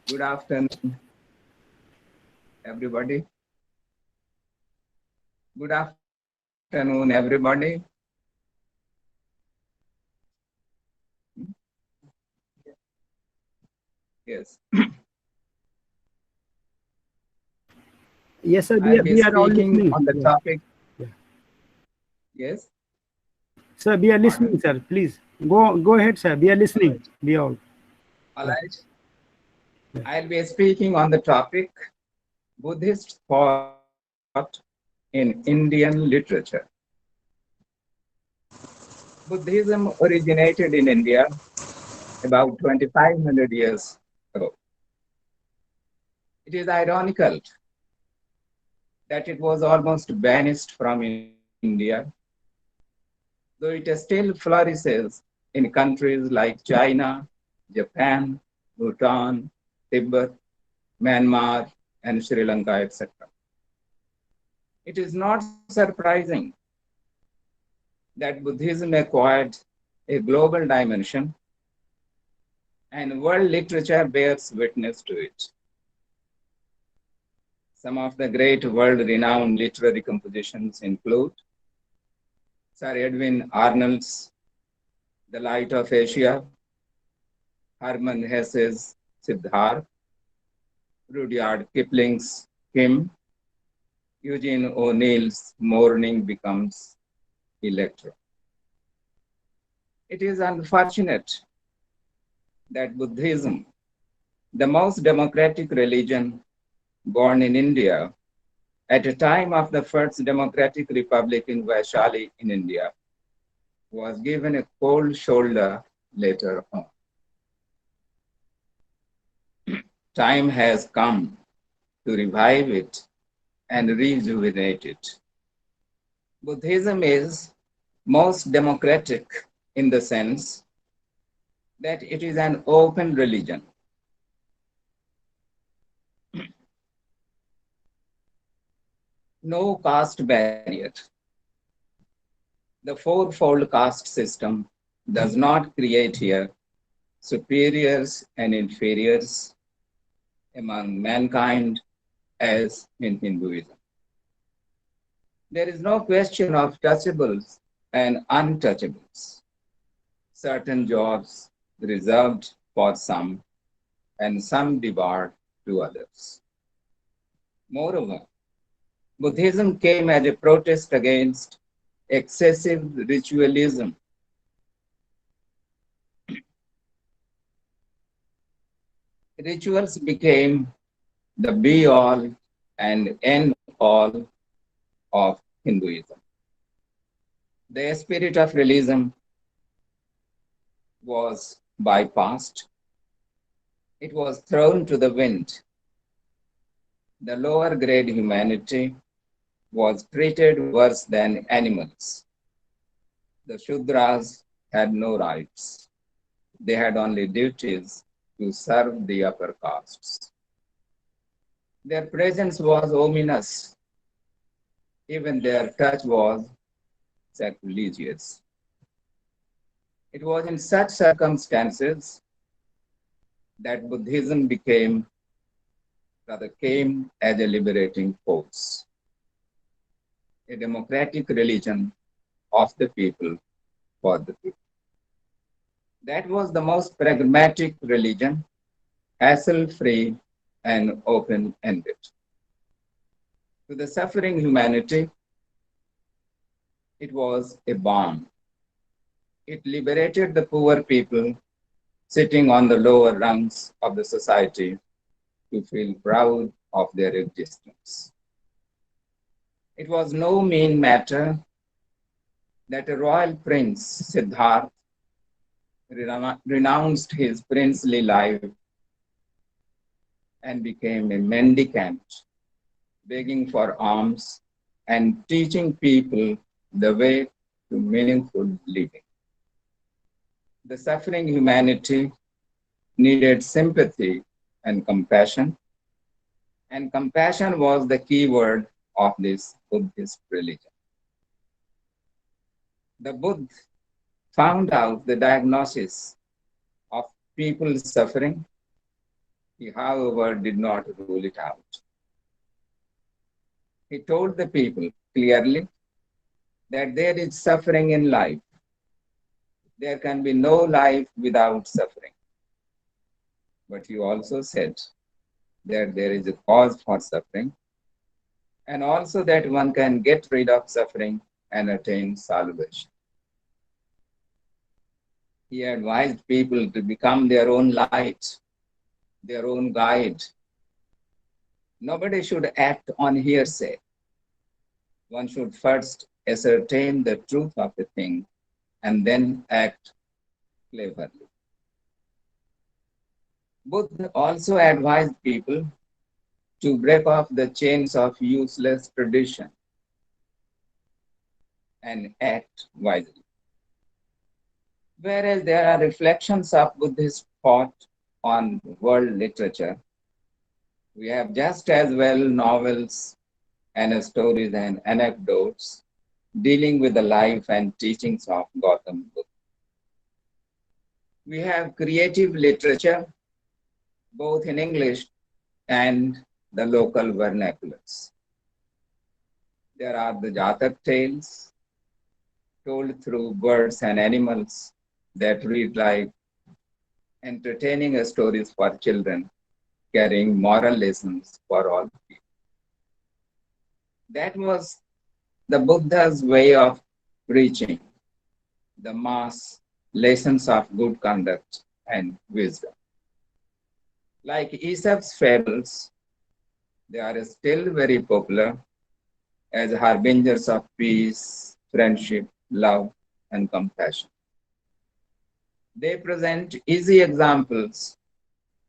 Good afternoon, everybody. Good afternoon, everybody. Yes. Yes, sir. I'll be We are all speaking listening on the topic. Yeah. Yes. Sir, we are listening, sir. Please go ahead, sir. We are listening. We all. All right. I'll be speaking on the topic Buddhist thought in Indian literature. Buddhism originated in India about 2,500 years ago. It is ironical that it was almost banished from India, though it still flourishes in countries like China, Japan, Bhutan, Tibet, Myanmar, and Sri Lanka, etc. It is not surprising that Buddhism acquired a global dimension, and world literature bears witness to it. Some of the great world-renowned literary compositions include Sir Edwin Arnold's The Light of Asia, Harman Hesse's Siddhartha, Rudyard Kipling's Hymn, Eugene O'Neill's Morning Becomes Electro. It is unfortunate that Buddhism, the most democratic religion born in India at a time of the first democratic republic in Vaishali in India, was given a cold shoulder later on. Time has come to revive it and rejuvenate it. Buddhism is most democratic in the sense that it is an open religion. No caste barrier. The fourfold caste system does not create here superiors and inferiors among mankind as in Hinduism. There is no question of touchables and untouchables. Certain jobs reserved for some and some debarred to others. Moreover, Buddhism came as a protest against excessive ritualism. Rituals became the be-all and end-all of Hinduism. The spirit of realism was bypassed. It was thrown to the wind. The lower grade humanity was treated worse than animals. The Shudras had no rights. They had only duties to serve the upper castes. Their presence was ominous. Even their touch was sacrilegious. It was in such circumstances that Buddhism came as a liberating force, a democratic religion of the people for the people. That was the most pragmatic religion, hassle-free and open-ended. To the suffering humanity, it was a balm. It liberated the poor people sitting on the lower rungs of the society to feel proud of their existence. It was no mean matter that a royal prince, Siddhartha, renounced his princely life and became a mendicant, begging for alms and teaching people the way to meaningful living. The suffering humanity needed sympathy and compassion was the key word of this Buddhist religion. The Buddha found out the diagnosis of people's suffering. He, however, did not rule it out. He told the people clearly that there is suffering in life. There can be no life without suffering. But he also said that there is a cause for suffering, and also that one can get rid of suffering and attain salvation. He advised people to become their own light, their own guide. Nobody should act on hearsay. One should first ascertain the truth of a thing and then act cleverly. Buddha also advised people to break off the chains of useless tradition and act wisely. Whereas there are reflections of Buddhist thought on world literature, we have just as well novels and stories and anecdotes dealing with the life and teachings of Gautam Buddha. We have creative literature, both in English and the local vernaculars. There are the Jatak tales told through birds and animals that read like entertaining stories for children, carrying moral lessons for all people. That was the Buddha's way of preaching the mass lessons of good conduct and wisdom. Like Aesop's fables, they are still very popular as harbingers of peace, friendship, love, and compassion. They present easy examples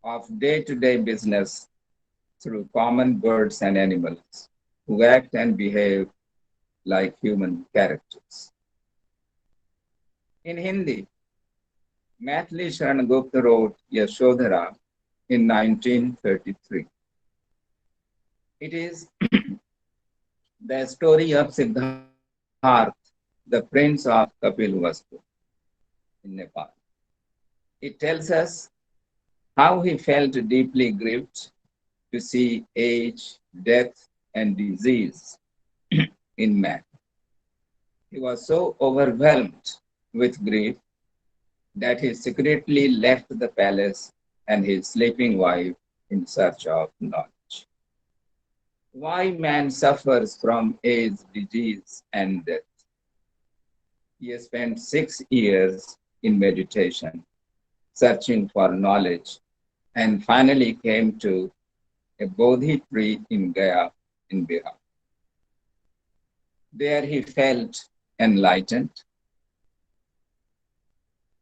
of day-to-day business through common birds and animals who act and behave like human characters. In Hindi, Maithili Sharan Gupta wrote Yashodhara in 1933. It is the story of Siddharth, the prince of Kapilavastu in Nepal. It tells us how he felt deeply grieved to see age, death, and disease in man. He was so overwhelmed with grief that he secretly left the palace and his sleeping wife in search of knowledge. Why man suffers from age, disease, and death? He spent 6 years in meditation, searching for knowledge, and finally came to a Bodhi tree in Gaya in Bihar. There he felt enlightened.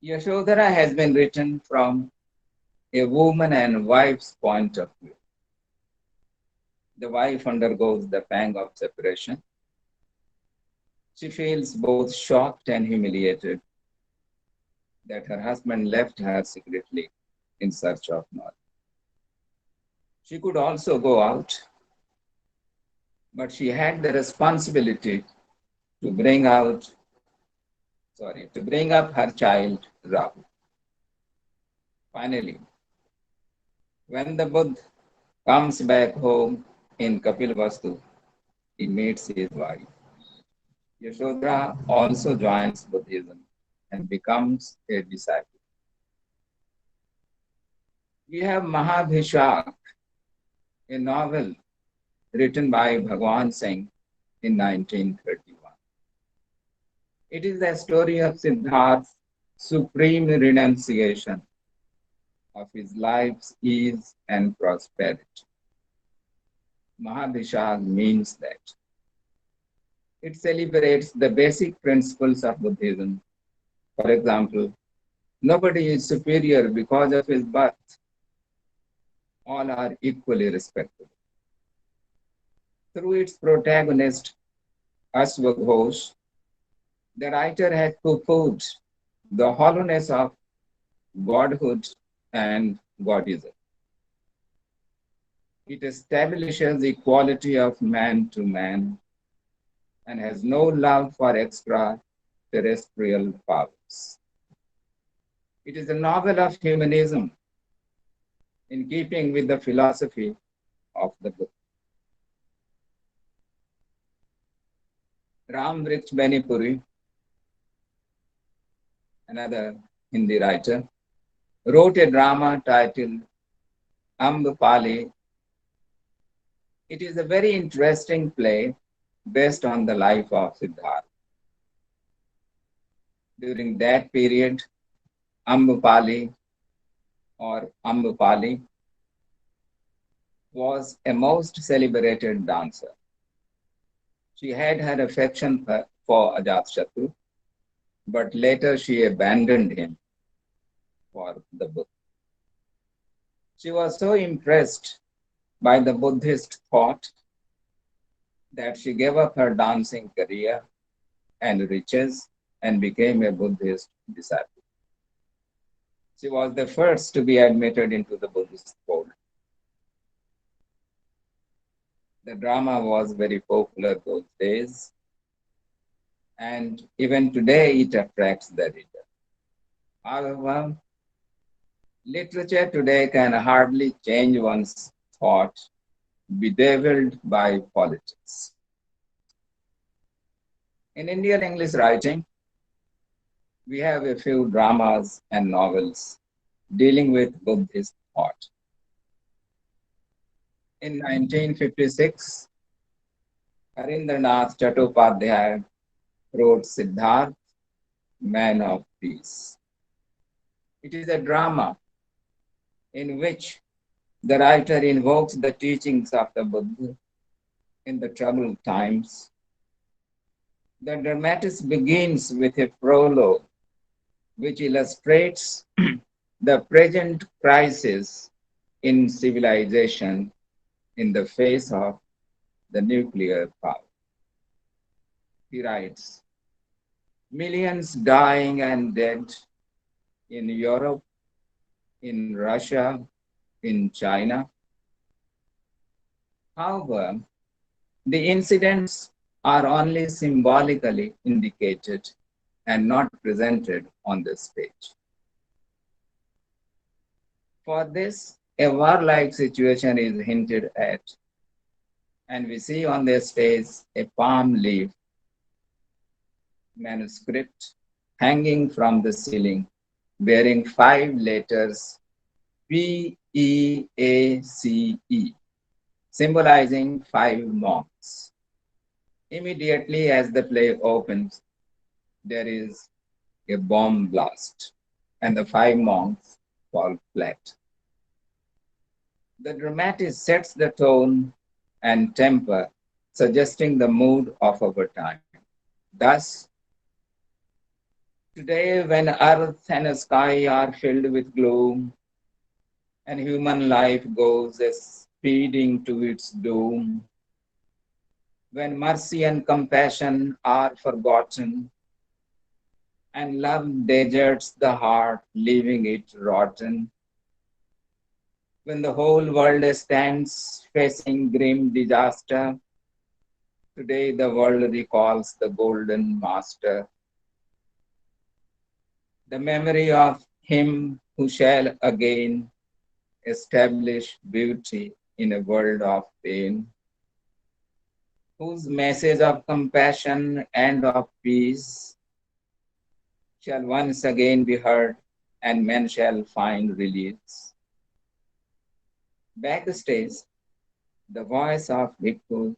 Yashodhara has been written from a woman and wife's point of view. The wife undergoes the pang of separation. She feels both shocked and humiliated that her husband left her secretly in search of knowledge. She could also go out, but she had the responsibility to bring up her child, Rahul. Finally, when the Buddha comes back home in Kapilavastu, he meets his wife. Yashodhara also joins Buddhism and becomes a disciple. We have Mahavihara, a novel written by Bhagwan Singh in 1931. It is the story of Siddhartha's supreme renunciation of his life's ease and prosperity. Mahavihara means that it celebrates the basic principles of Buddhism. For example, nobody is superior because of his birth. All are equally respectable. Through its protagonist, Ashwaghosh, the writer has poo-poohed the hollowness of godhood and godism. It establishes equality of man to man and has no love for extraterrestrial powers. It is a novel of humanism in keeping with the philosophy of the book. Ram Vriksh Benipuri, another Hindi writer, wrote a drama titled Ambapali. It is a very interesting play based on the life of Siddhartha. During that period, Ambapali was a most celebrated dancer. She had her affection for Ajatashatru, but later she abandoned him for the Buddha. She was so impressed by the Buddhist thought that she gave up her dancing career and riches and became a Buddhist disciple. She was the first to be admitted into the Buddhist fold. The drama was very popular those days, and even today it attracts the reader. However, literature today can hardly change one's thought, bedeviled by politics. In Indian English writing, we have a few dramas and novels dealing with Buddhist thought. In 1956, Harindranath Chattopadhyay wrote Siddharth, Man of Peace. It is a drama in which the writer invokes the teachings of the Buddha in the troubled times. The dramatist begins with a prologue which illustrates the present crisis in civilization in the face of the nuclear power. He writes, millions dying and dead in Europe, in Russia, in China. However, the incidents are only symbolically indicated and not presented on the stage. For this, a warlike situation is hinted at, and we see on the stage a palm leaf manuscript hanging from the ceiling, bearing 5 letters PEACE, symbolizing 5 monks. Immediately as the play opens, there is a bomb blast, and the 5 monks fall flat. The dramatist sets the tone and temper, suggesting the mood of our time. Thus, today, when earth and sky are filled with gloom, and human life goes speeding to its doom, when mercy and compassion are forgotten, and love deserts the heart, leaving it rotten, when the whole world stands facing grim disaster, today the world recalls the golden master. The memory of him who shall again establish beauty in a world of pain, whose message of compassion and of peace shall once again be heard, and men shall find release. Backstage, the voice of Bhikkhu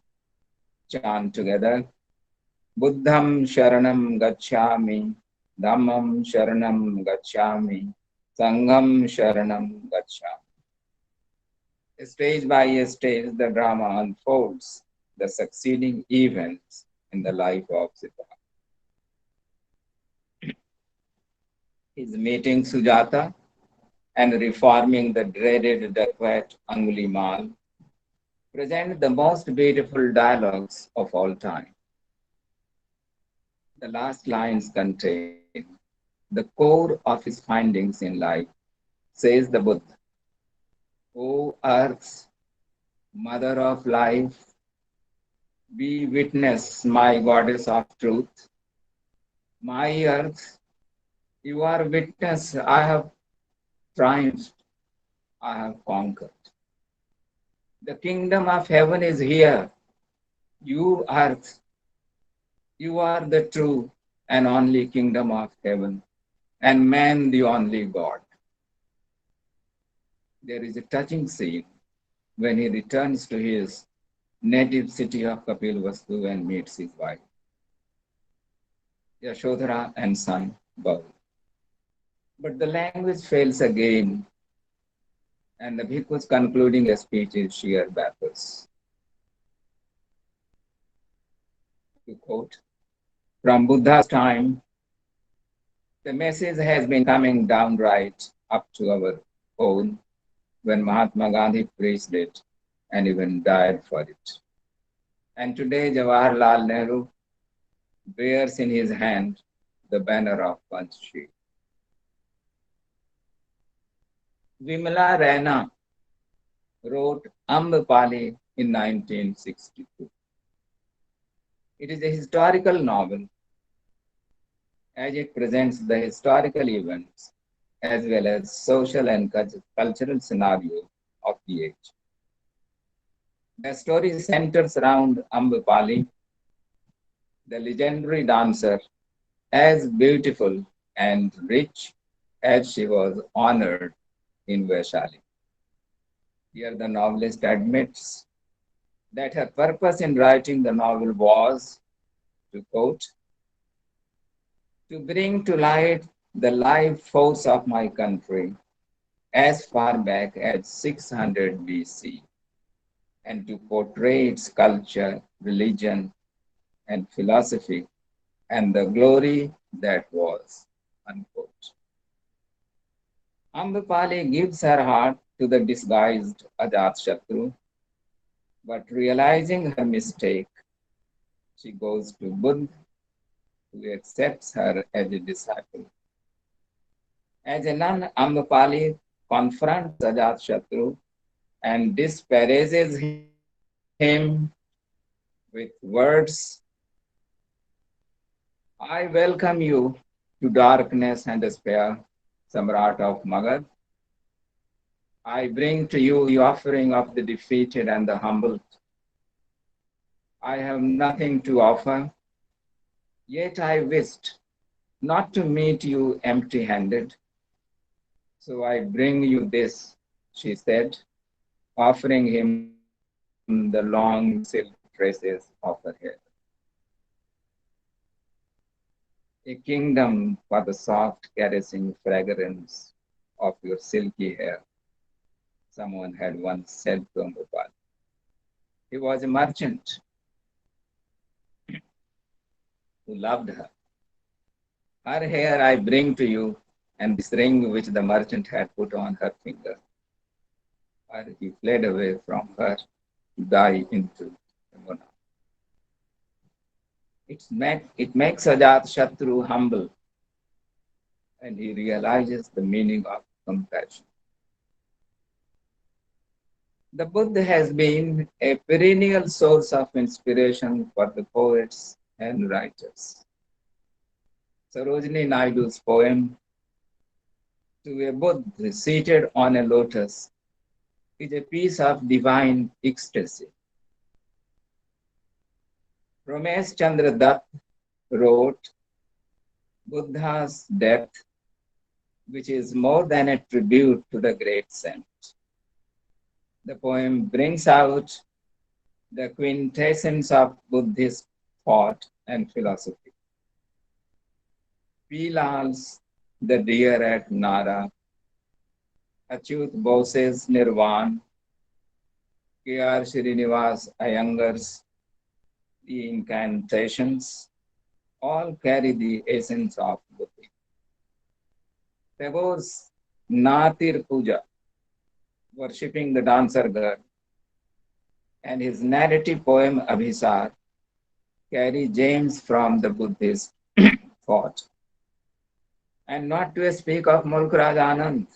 chant together, Buddham Sharanam Gacchami, Dhammam Sharanam Gacchami, Sangham Sharanam Gacchami. Stage by stage, the drama unfolds the succeeding events in the life of Siddhartha. His meeting Sujata and reforming the dreaded dacoit Angulimal present the most beautiful dialogues of all time. The last lines contain the core of his findings in life, says the Buddha. O earth, mother of life, be witness, my goddess of truth. My earth, you are witness, I have triumphed, I have conquered. The kingdom of heaven is here. You earth, you are the true and only kingdom of heaven, and man the only God. There is a touching scene when he returns to his native city of Kapilavastu and meets his wife, Yashodhara, and son, Bhagwan. But the language fails again, and the bhikkhu's concluding speech is sheer bathos. To quote, from Buddha's time, the message has been coming down right up to our own when Mahatma Gandhi preached it and even died for it. And today Jawaharlal Nehru bears in his hand the banner of Panchsheel. Vimala Raina wrote Ambapali in 1962. It is a historical novel as it presents the historical events as well as social and cultural scenario of the age. The story centers around Ambapali, the legendary dancer, as beautiful and rich as she was honored in Vaishali. Here the novelist admits that her purpose in writing the novel was, to quote, to bring to light the life force of my country as far back as 600 BC and to portray its culture, religion, and philosophy and the glory that was, unquote. Ambapali gives her heart to the disguised Ajatshatru, but realizing her mistake, she goes to Buddha who accepts her as a disciple. As a nun, Ambapali confronts Ajatashatru and disparages him with words, I welcome you to darkness and despair, Samrat of Magad. I bring to you the offering of the defeated and the humbled. I have nothing to offer, yet I wished not to meet you empty handed. So I bring you this, she said, offering him the long silk tresses of her hair. A kingdom for the soft caressing fragrance of your silky hair, someone had once said to Ambapal. He was a merchant who loved her. Her hair I bring to you, and this ring which the merchant had put on her finger. But he fled away from her to die into Yamuna. It makes Ajatashatru humble, and he realizes the meaning of compassion. The Buddha has been a perennial source of inspiration for the poets and writers. Sarojini Naidu's poem, To a Buddha Seated on a Lotus, is a piece of divine ecstasy. Ramesh Chandra Dutt wrote Buddha's death, which is more than a tribute to the great saint. The poem brings out the quintessence of Buddhist thought and philosophy. P. Lal's The Deer at Nara, Achyut Bose's Nirvan, K.R. Srinivas Iyengar's The Incantations, all carry the essence of Buddhism. Tagore's Natir Puja, worshipping the dancer girl, and his narrative poem Abhisar carry gems from the Buddhist thought. And not to speak of Mulk Raj Anand,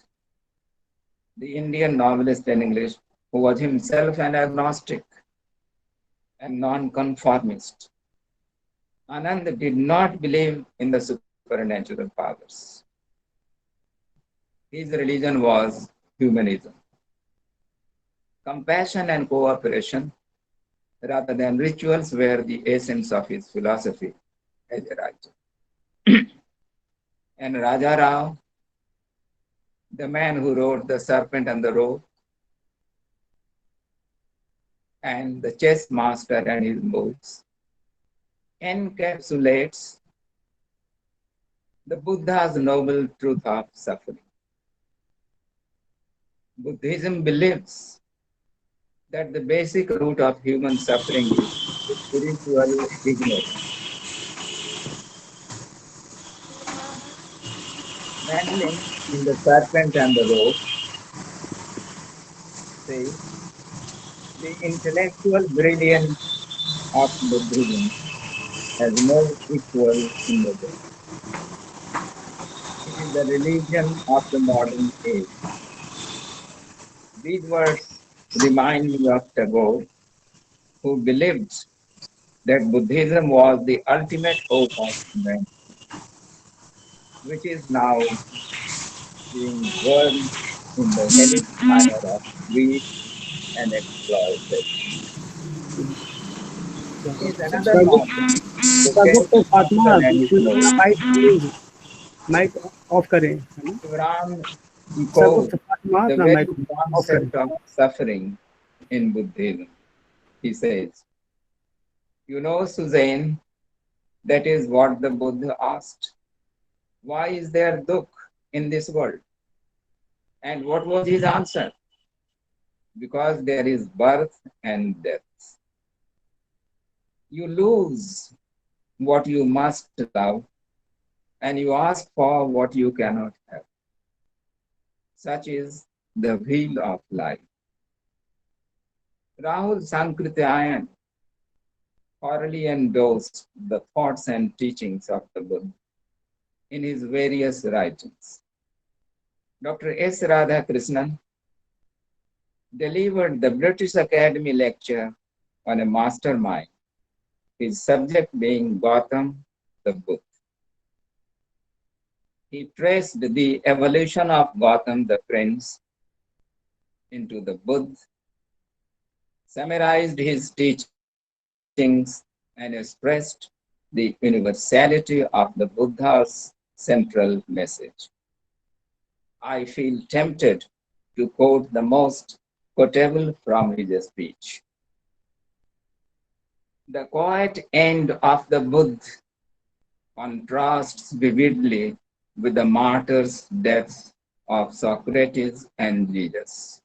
the Indian novelist in English, who was himself an agnostic and non-conformist. Anand did not believe in the supernatural powers. His religion was humanism, compassion and cooperation, rather than rituals, were the essence of his philosophy as a writer. And Raja Rao, the man who wrote The Serpent and the Rope, and The Chess Master and his books, encapsulates the Buddha's noble truth of suffering. Buddhism believes that the basic root of human suffering is spiritual ignorance. Mandling in The Serpent and the Rope says the intellectual brilliance of Buddhism has no equal in the world. It is the religion of the modern age. These words remind me of Tagore, who believed that Buddhism was the ultimate hope of humanity, which is now being burned in the hellish fire of greed and exploitation. There is another model who Shagufta came Fatima after any smoke. Mike please mike off करें है ना Quran Shagufta echoed Fatima the अपना very mike off करें concept of suffering in Buddhism. He says, you know, Suzanne, that is what the Buddha asked. Why is there dukh in this world? And what was his answer? Because there is birth and death. You lose what you must love, and you ask for what you cannot have. Such is the wheel of life. Rahul Sankrityayan thoroughly endorsed the thoughts and teachings of the Buddha in his various writings. Dr. S. Radhakrishnan delivered the British Academy lecture on a mastermind, his subject being Gautam the Buddha. He traced the evolution of Gautam the Prince into the Buddha, summarized his teachings, and expressed the universality of the Buddha's central message. I feel tempted to quote the most quotable from his speech. The quiet end of the Buddha contrasts vividly with the martyrs' deaths of Socrates and Jesus.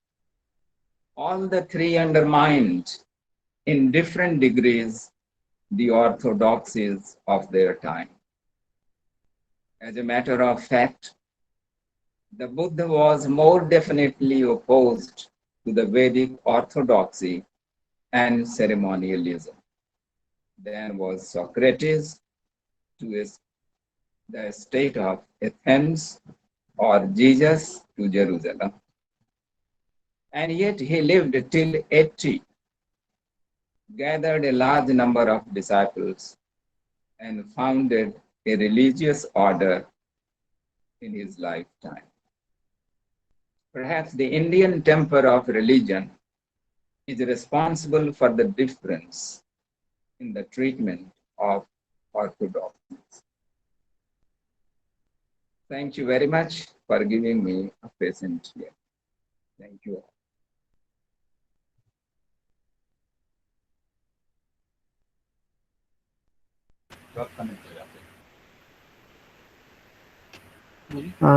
All the three undermined, in different degrees, the orthodoxies of their time. As a matter of fact, the Buddha was more definitely opposed to the Vedic orthodoxy and ceremonialism than was Socrates to the state of Athens or Jesus to Jerusalem. And yet he lived till 80, gathered a large number of disciples, and founded a religious order in his lifetime. Perhaps the Indian temper of religion is responsible for the difference in the treatment of orthodoxies. Thank you very much for giving me a present here. Thank you all.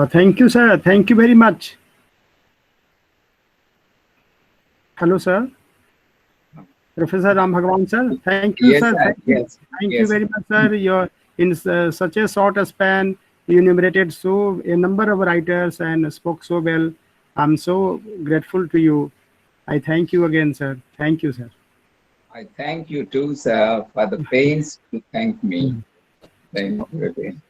Thank you, sir. Thank you very much. Hello, sir. Professor Ram Bhagwan, sir. Thank you, Yes, sir. sir. Yes. Thank Yes. you very much, sir. You're in such a short span, you enumerated so a number of writers and spoke so well. I'm so grateful to you. I thank you again, sir. Thank you, sir. I thank you too, sir, for the pains to thank me. Thank you again.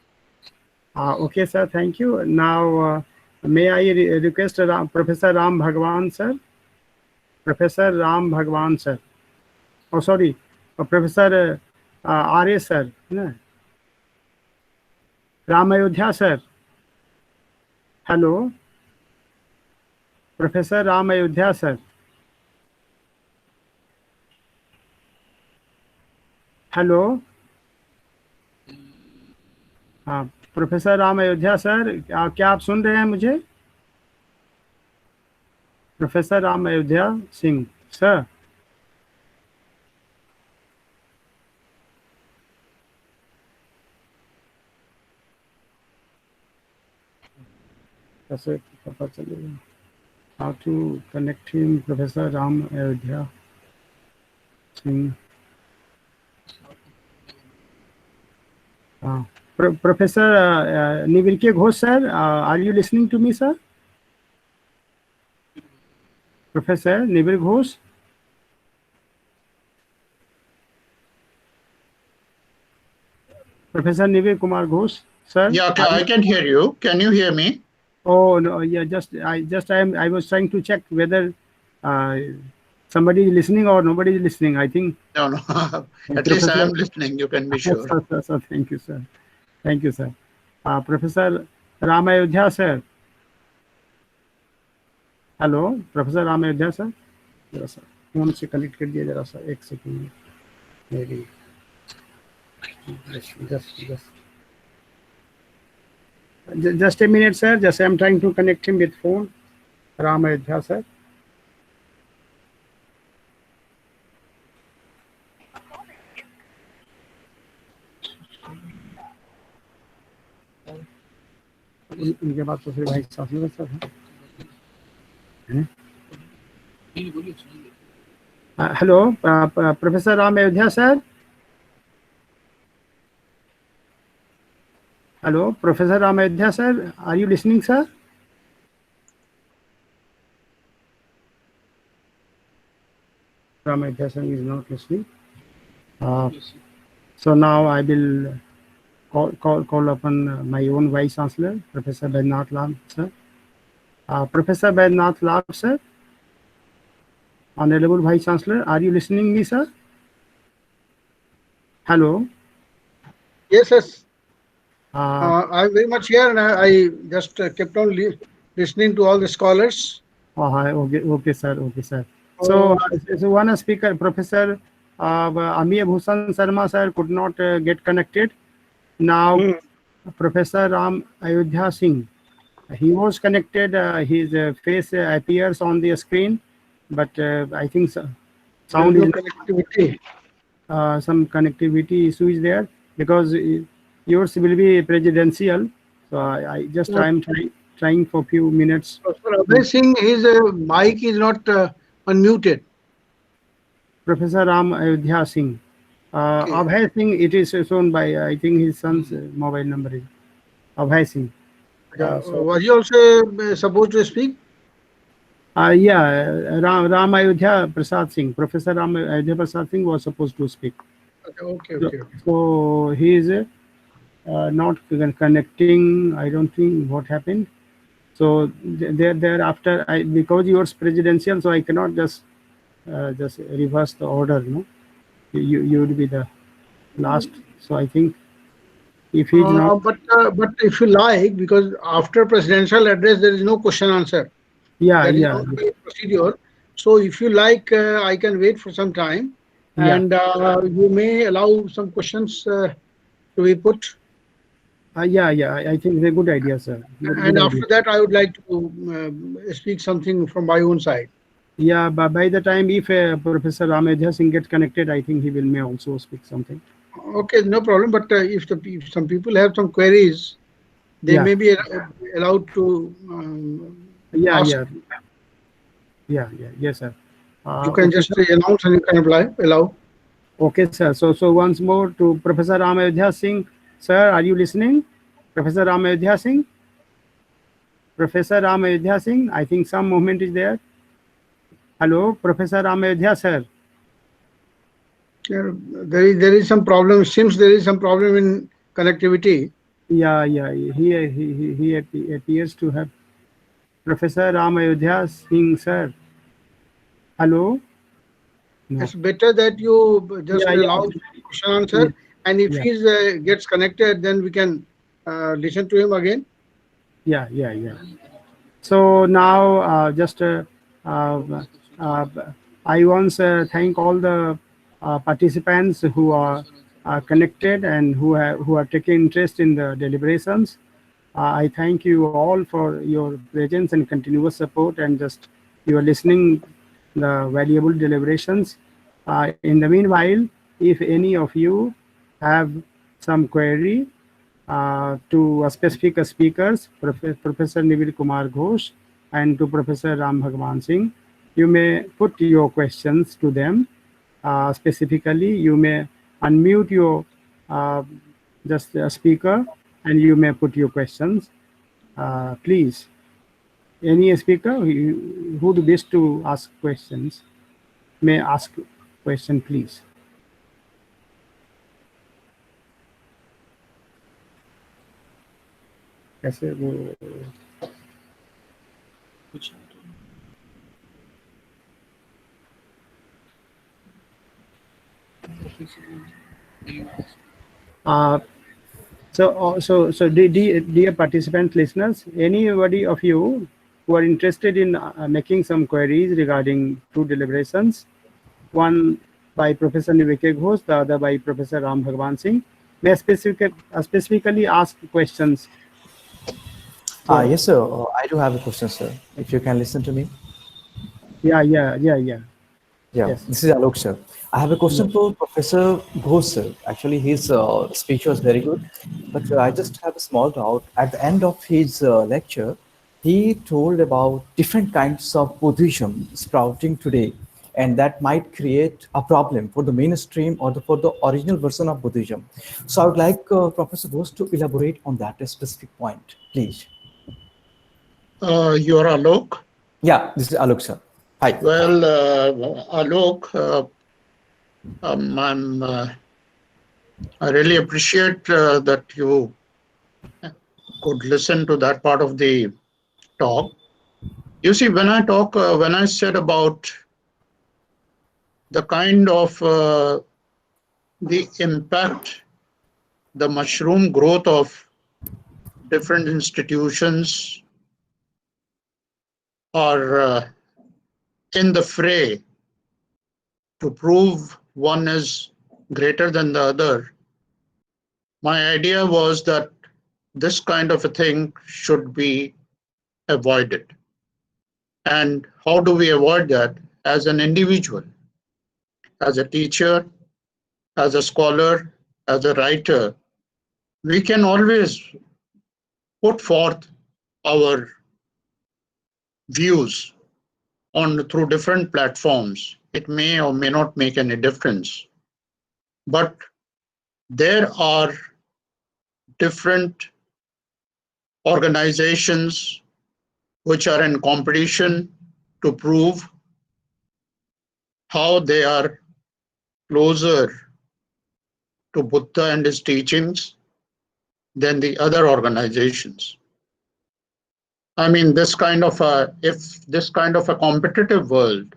Okay, sir. Thank you. Now, may I request Professor Ram Bhagwan, sir? Professor Ram Bhagwan, sir. Oh, sorry. Professor R.A., sir. No. Ram Ayodhya, sir. Hello. Professor Ram Ayodhya, sir. Hello हाँ professor Ram Ayodhya sir, क्या आप सुन रहे हैं मुझे? Professor Ram Ayodhya Singh sir. कैसे पता चलेगा? How to connect him? Professor Ram Ayodhya Singh. Professor Nivirke Ghosh, sir, are you listening to me, sir? Professor Nivir Ghosh. Professor Nivir Kumar Ghosh, sir. Yeah, I can hear you. Can you hear me? Oh no, yeah, I was trying to check whether somebody is listening or nobody is listening. I think. No, no. At least I am listening. You can be sure. Sir, thank you, sir. Thank you, sir. Professor Ram Ayodhya, sir. Hello, Professor Ram Ayodhya, sir. जरा सा phone से connect कर दिया, जरा सा एक second मेरी. Just a minute, sir. Just I'm trying to connect him with phone. Ram Ayodhya, sir. इनके बाद तो फिर भाई साहब ने sir hello professor Ram Ayodhya sir. Hello professor Ram Ayodhya sir, are you listening sir? Ram Ayodhya sir is not listening. So now I will call upon my own Vice Chancellor, Professor Bednath Lal, sir. Professor Bednath Lal, sir. Honorable Vice Chancellor, are you listening me, sir? Hello. Yes, yes. Uh, I'm very much here, and I just kept on listening to all the scholars. hi, okay, sir, okay, sir. Oh, So one speaker, Professor Amir Bhushan Sharma, sir, could not get connected. Now, hmm. Professor Ram Ayodhya Singh, he was connected. His face appears on the screen, but I think There is sound no is connectivity. some connectivity issue is there because yours will be presidential. So I am trying for few minutes. Professor Abhay Singh, his mic is not unmuted. Professor Ram Ayodhya Singh. Okay. Abhay Singh, it is shown by, I think his son's mobile number is Abhay Singh. So, Was he also supposed to speak? yeah, Ram Ayodhya Prasad Singh, Professor Ram Ayodhya Prasad Singh was supposed to speak. Okay, So, okay, okay. so he is not connecting. I don't think what happened. So thereafter, because yours presidential, so I cannot just reverse the order. No, you would be the last. So I think if he is not, But if you like, because after presidential address there is no question answer. yeah, That is yeah, not the procedure. So if you like, I can wait for some time, yeah, and you may allow some questions to be put. yeah, yeah. I think it's a good idea, sir. Good And idea. after that, I would like to speak something from my own side. Yeah, but by the time if Professor Ramedhya Singh gets connected, I think he may also speak something. Okay, no problem. But if some people have some queries, they Yeah, may be allowed to yeah, ask. yeah, yeah. Yes, sir. You can Okay, just sir. announce and you can apply. Allow. Okay, sir. So once more to Professor Ramedhya Singh, sir, are you listening? Professor Ramedhya Singh, Professor Ramedhya Singh. I think some movement is there. Hello, Professor Ramedhya, sir. Yeah, there is some problem. Seems there is some problem in connectivity. Yeah, yeah. He appears to have Professor Ramayodhya Singh, sir. Hello? No. It's better that you just Yeah, allow yeah, question yeah, answer, and if yeah, he gets connected, then we can listen to him again. yeah. So now, just uh, uh, I once thank all the participants who are connected and who are taking interest in the deliberations. I thank you all for your presence and continuous support and just you are listening the valuable deliberations. In the meanwhile, if any of you have some query to specific speakers, Professor Nibil Kumar Ghosh and to Professor Ram Bhagwan Singh, you may put your questions to them. Specifically, you may unmute your uh, just speaker and you may put your questions. Please, any speaker who would wish to ask questions may ask question, please. कैसे वो uh, dear participant listeners, anybody of you who are interested in making some queries regarding two deliberations, one by Professor Nivike Ghosh, the other by Professor Ram Bhagwan Singh, may specifically ask questions. So, Yes, sir. I do have a question, sir. If you can listen to me. yeah. Yeah, Yes. this is Alok, sir. I have a question for Professor Ghosh, sir. Actually, his speech was very good, but I just have a small doubt. At the end of his lecture, he told about different kinds of Buddhism sprouting today, and that might create a problem for the mainstream or for the original version of Buddhism. So I would like Professor Ghosh to elaborate on that specific point, please. You are Alok. Yeah, this is Alok, sir. Hi. Well, Alok, I really appreciate that you could listen to that part of the talk. You see, when I said about the kind of the impact, the mushroom growth of different institutions are in the fray to prove one is greater than the other, my idea was that this kind of a thing should be avoided. And how do we avoid that? As an individual, as a teacher, as a scholar, as a writer, we can always put forth our views through different platforms. It may or may not make any difference. But there are different organizations which are in competition to prove how they are closer to Buddha and his teachings than the other organizations. I mean, if this kind of a competitive world,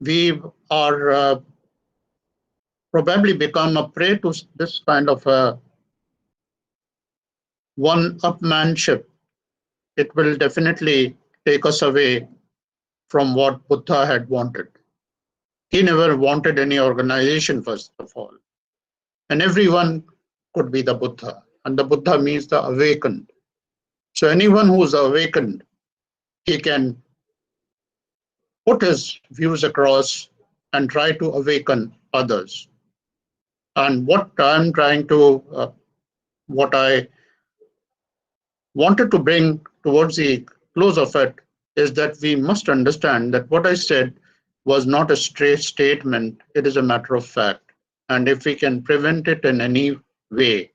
we are probably become a prey to this kind of a one-upmanship. It will definitely take us away from what Buddha had wanted. He never wanted any organization, first of all. And everyone could be the Buddha. And the Buddha means the awakened. So anyone who is awakened, he can put his views across and try to awaken others. And what I wanted to bring towards the close of it is that we must understand that what I said was not a straight statement, it is a matter of fact. And if we can prevent it in any way,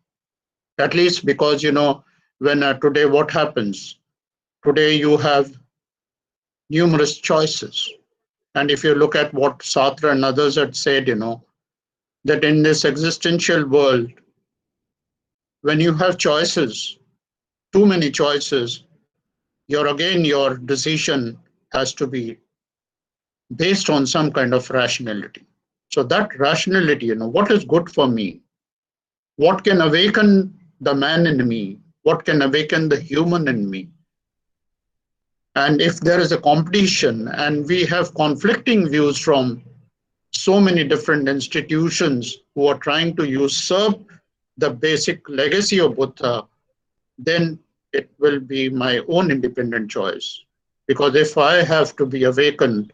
at least because, when today what happens? Today you have numerous choices. And if you look at what Sartre and others had said, that in this existential world, when you have choices, too many choices, your decision has to be based on some kind of rationality. So that rationality, what is good for me? What can awaken the man in me? What can awaken the human in me? And if there is a competition and we have conflicting views from so many different institutions who are trying to usurp the basic legacy of Buddha, then it will be my own independent choice. Because if I have to be awakened,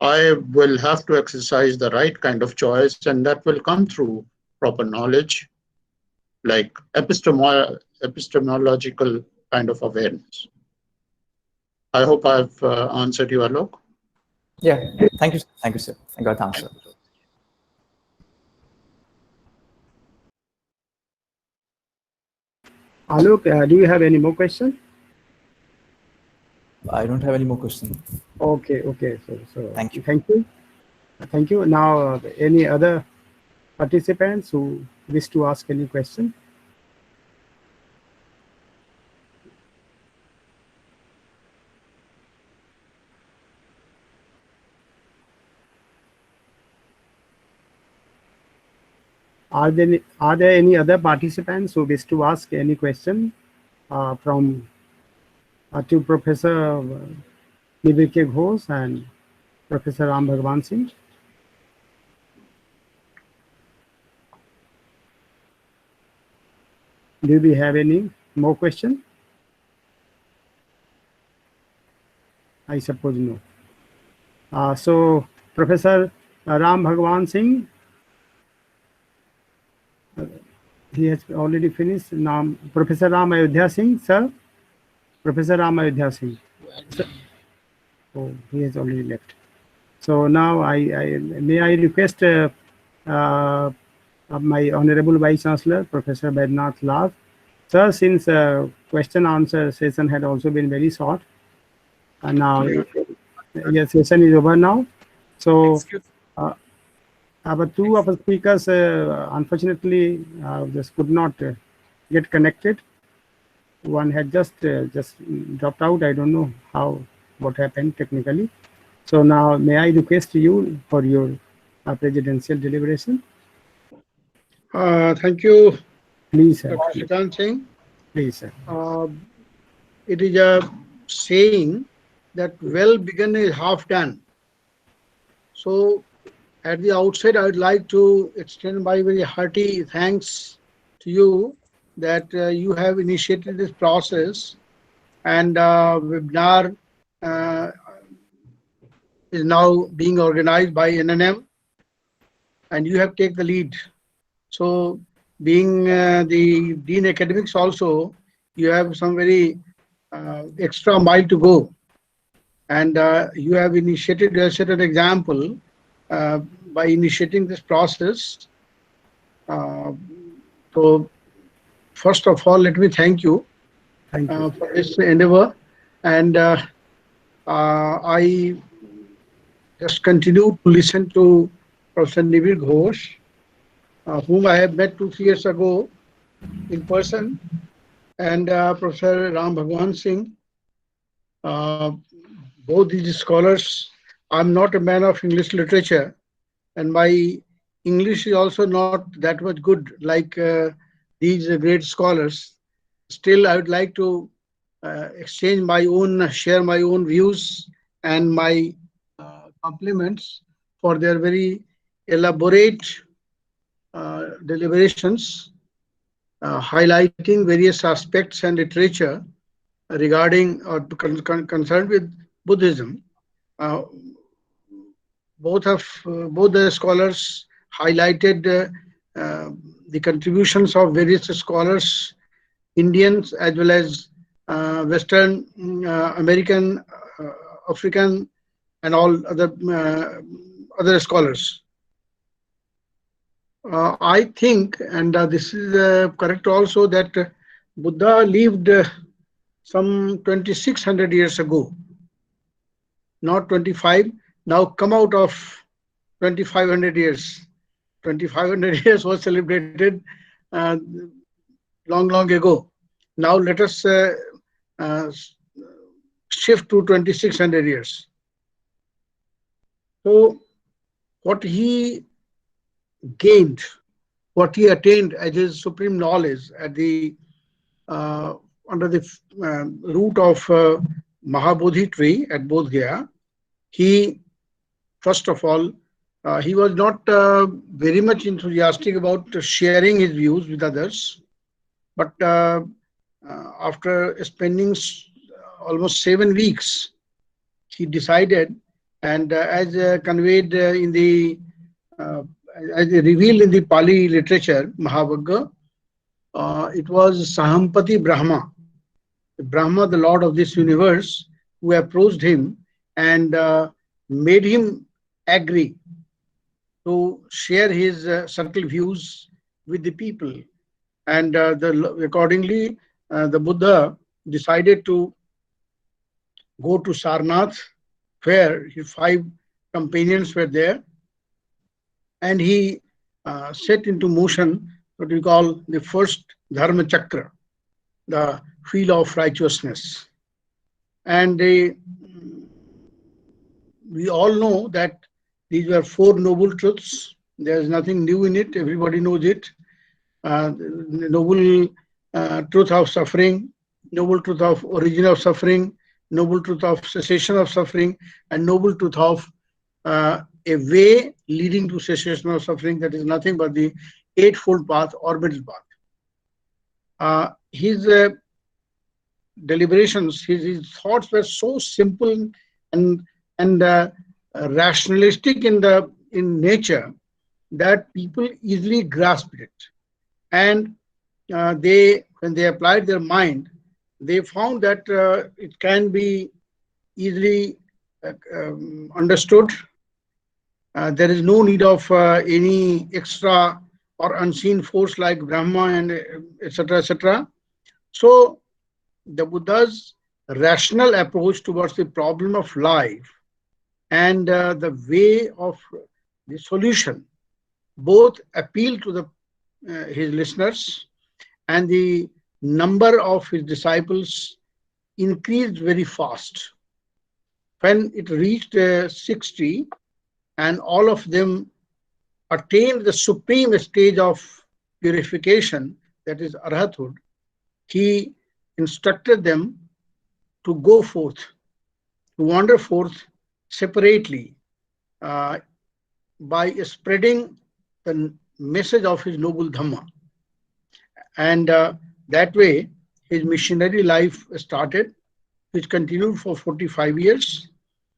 I will have to exercise the right kind of choice, and that will come through proper knowledge, like epistemological kind of awareness. I hope I've answered you, Alok. Yeah, thank you, sir. I got the answer. Alok, do you have any more questions? I don't have any more questions. Okay. So Thank you. Thank you. Now, any other participants who wish to ask any question? Are there any other participants who wish to ask any question from to Professor Nivike Ghosh and Professor Ram Bhagwan Singh? Do we have any more questions? I suppose no. So Professor Ram Bhagwan Singh, he has already finished. Now Professor Ram Ayodhya Singh, sir. Professor Ram Ayodhya Singh. Oh, he has already left. So now may I request my Honorable Vice Chancellor, Professor Vaidnath Lal. Sir, since question answer session had also been very short, and now your session is over now. So But two of the speakers, unfortunately, just could not get connected. One had just dropped out. I don't know what happened technically. So now, may I request you for your presidential deliberation? Thank you, Please, sir. Dr. Siddharth Singh. Please, sir. It is a saying that well begun is half done. So at the outset, I would like to extend my very hearty thanks to you that you have initiated this process, and webinar uh, is now being organized by NNM, and you have taken the lead. So being the Dean Academics also, you have some very extra mile to go, and you have initiated, you have set an example by initiating this process. Uh, so first of all, let me thank you Thank you. for this endeavor, and I just continue to listen to Professor Nivir Ghosh, whom I have met 2-3 years ago in person, and Professor Bhagwan Singh. Both these scholars. I'm not a man of English literature, and my English is also not that much good like these great scholars. Still, I would like to share my own views and my compliments for their very elaborate deliberations, highlighting various aspects and literature regarding or concerned with Buddhism. Uh, both the scholars highlighted the contributions of various scholars, Indians as well as Western, American, African, and all other scholars. I think, and this is correct also, that Buddha lived some 2600 years ago, not 25. Now come out of 2500 years. 2500 years was celebrated uh, long ago. Now let us uh, shift to 2600 years. So what he gained, what he attained as his supreme knowledge at the under the root of Mahabodhi tree at Bodh Gaya, he, first of all, he was not very much enthusiastic about sharing his views with others, but after spending almost 7 weeks, he decided, and as conveyed in the, as revealed in the Pali literature, Mahavagga, it was Sahampati Brahma, Brahma, the Lord of this universe, who approached him and made him agree to share his subtle views with the people. And accordingly, the Buddha decided to go to Sarnath, where his 5 companions were there, and he set into motion what we call the first Dharma Chakra, the wheel of righteousness. And we all know that these were 4 noble truths. There is nothing new in it. Everybody knows it. The noble truth of suffering, noble truth of origin of suffering, noble truth of cessation of suffering, and noble truth of a way leading to cessation of suffering, that is nothing but the eightfold path or middle path. His deliberations, his thoughts were so simple and rationalistic in nature that people easily grasped it, and when they applied their mind, they found that it can be easily understood. There is no need of any extra or unseen force like Brahma and etc. etc. So the Buddha's rational approach towards the problem of life and the way of the solution both appeal to his listeners, and the number of his disciples increased very fast. When it reached 60, and all of them attained the supreme stage of purification, that is arhathood, he instructed them to go forth, to wander forth separately, uh, by spreading the message of his noble Dhamma. And that way, his missionary life started, which continued for 45 years.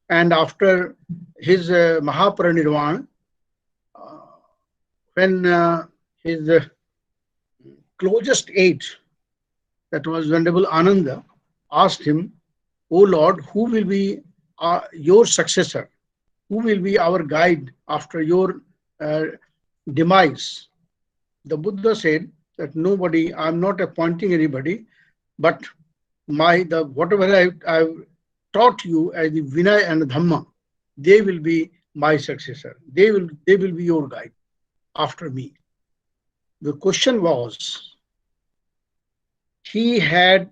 And after his Mahaparinirvana, uh, when his closest aide, that was Venerable Ananda, asked him, "O Lord, who will be your successor? Who will be our guide after your uh, demise?" The Buddha said that nobody, I'm not appointing anybody, but whatever I've taught you as the Vinaya and Dhamma, they will be my successor. They will be your guide after me. The question was, he had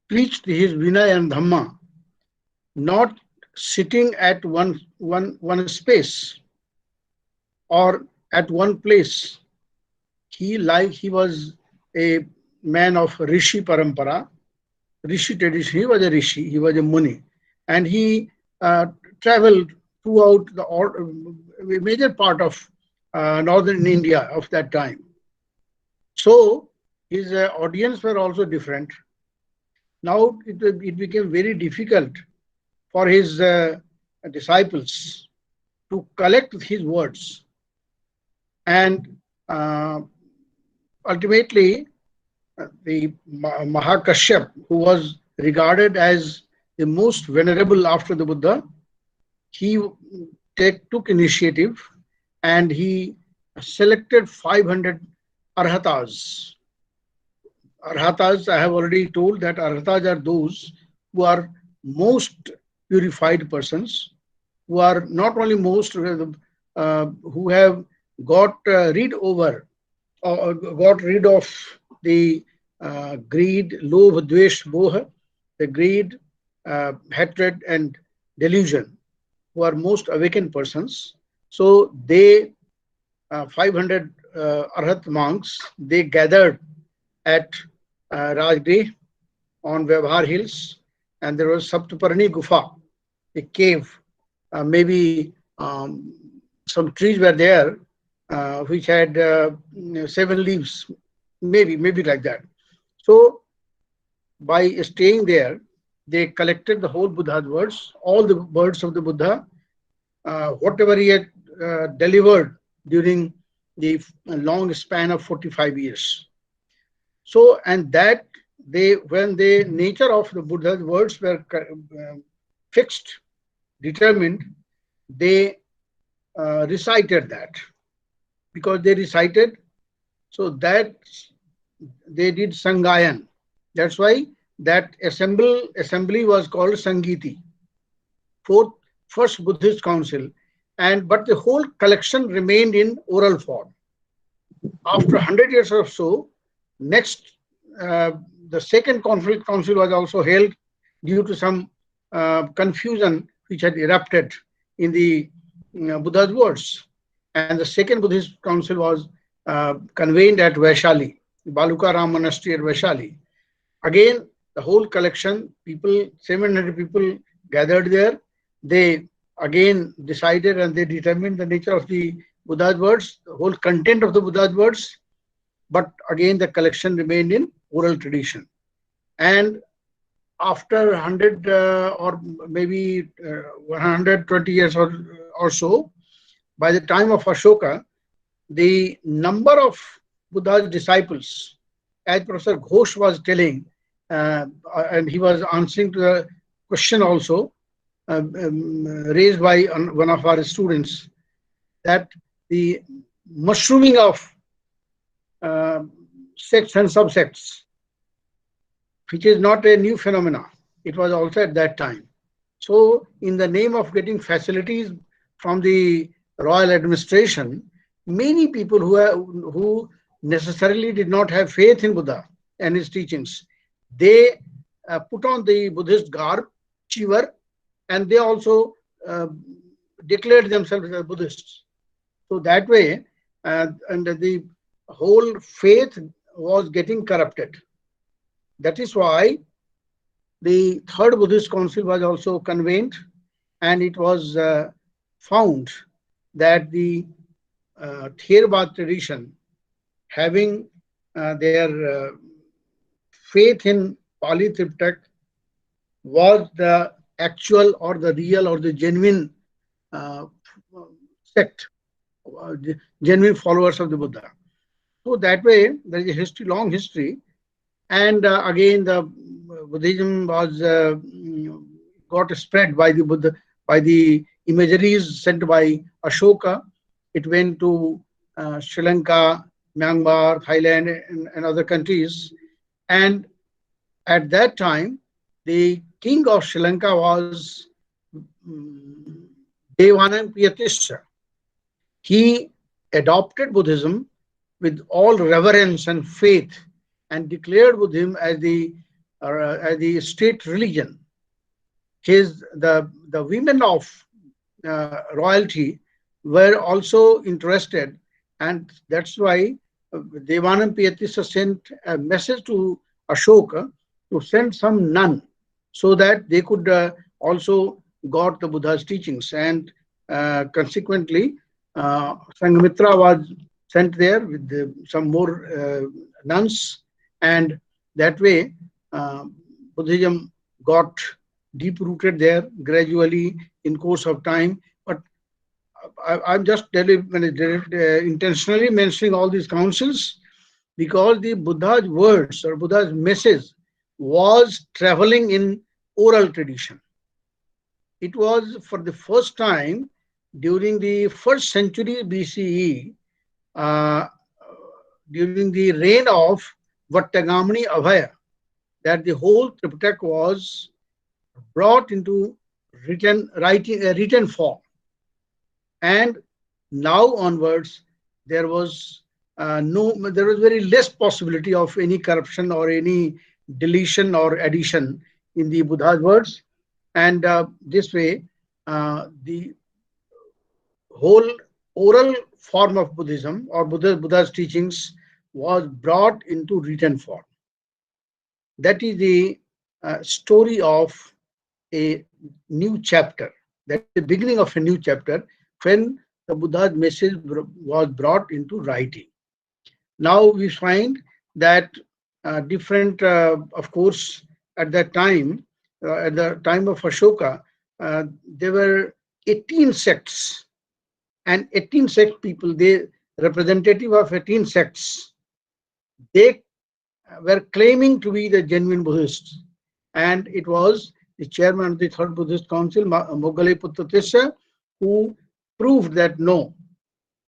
preached his Vinaya and Dhamma not sitting at one space or at one place. He was a man of Rishi Parampara, Rishi tradition. He was a Rishi, he was a Muni, and he traveled throughout the major part of northern India of that time. So his audience were also different. Now it became very difficult for his disciples to collect his words, and ultimately the Mahakashyap, who was regarded as the most venerable after the Buddha, he took initiative, and he selected 500 arhatas. Arhatas, I have already told that arhatas are those who are most purified persons, who are not only most, who have got rid of the greed, lobha, dvesh, moha, the greed, hatred, and delusion, who are most awakened persons. So they, 500 Arhat monks, they gathered at Rajgri on Vyavhar Hills, and there was Saptaparani Gufa, a cave. Maybe some trees were there which had 7 leaves, maybe like that. So by staying there, they collected the whole Buddha's words, all the words of the Buddha, whatever he had delivered during the long span of 45 years. So, and that when the nature of the Buddha's words were fixed, determined, they recited that. Because they recited, so that they did Sangayan. That's why that assembly was called Sangiti, first Buddhist council. But the whole collection remained in oral form. After 100 years or so, next, the second council was also held due to some confusion which had erupted in the Buddha's words. And the second Buddhist council was convened at Vaishali, Baluka Ram Monastery at Vaishali. Again, the whole collection, 700 people gathered there. They again decided and they determined the nature of the Buddha's words, the whole content of the Buddha's words. But again, the collection remained in oral tradition. And after 100 or maybe 120 years or so, by the time of Ashoka, the number of Buddha's disciples, as Professor Ghosh was telling, and he was answering to the question also raised by one of our students, that the mushrooming of sects and subsects, which is not a new phenomena, it was also at that time. So in the name of getting facilities from the royal administration, many people who necessarily did not have faith in Buddha and his teachings, they put on the Buddhist garb, chivar, and they also uh, declared themselves as Buddhists. So that way, and the whole faith was getting corrupted. That is why the Third Buddhist Council was also convened, and it was found that the Theravada tradition, having their faith in Pali Triptaka, was the actual or the real or the genuine uh, sect, genuine followers of the Buddha. So that way, there is a history, long history, and again the Buddhism was got spread by the Buddha, by the imageries sent by Ashoka. It went to Sri Lanka, Myanmar, Thailand, and other countries. And at that time, the king of Sri Lanka was mm, Devanampiyatisha. He adopted Buddhism with all reverence and faith and declared Buddhism as the state religion. The women of royalty were also interested, and that's why Devanampiyatisha sent a message to Ashoka to send some nun so that they could also got the Buddha's teachings, and consequently Sanghamitra was sent there with some more nuns, and that way Buddhism got deep rooted there gradually in course of time. But I'm just intentionally mentioning all these councils because the Buddha's words or Buddha's message was traveling in oral tradition. It was for the first time during the first century BCE, uh, during the reign of Vattagamani Abhaya, that the whole Tripitaka was brought into written form. And now onwards, there was there was very less possibility of any corruption or any deletion or addition in the Buddha's words. And this way, the whole oral form of Buddhism or Buddha's teachings was brought into written form. That is the story of a new chapter. That is the beginning of a new chapter when the Buddha's message was brought into writing. Now we find that different, of course, at that time, at the time of Ashoka, there were 18 sects, and 18 sect people, they representative of 18 sects, they were claiming to be the genuine Buddhists. And it was the chairman of the Third Buddhist Council, Moggalaiputra Tisha, who proved that no,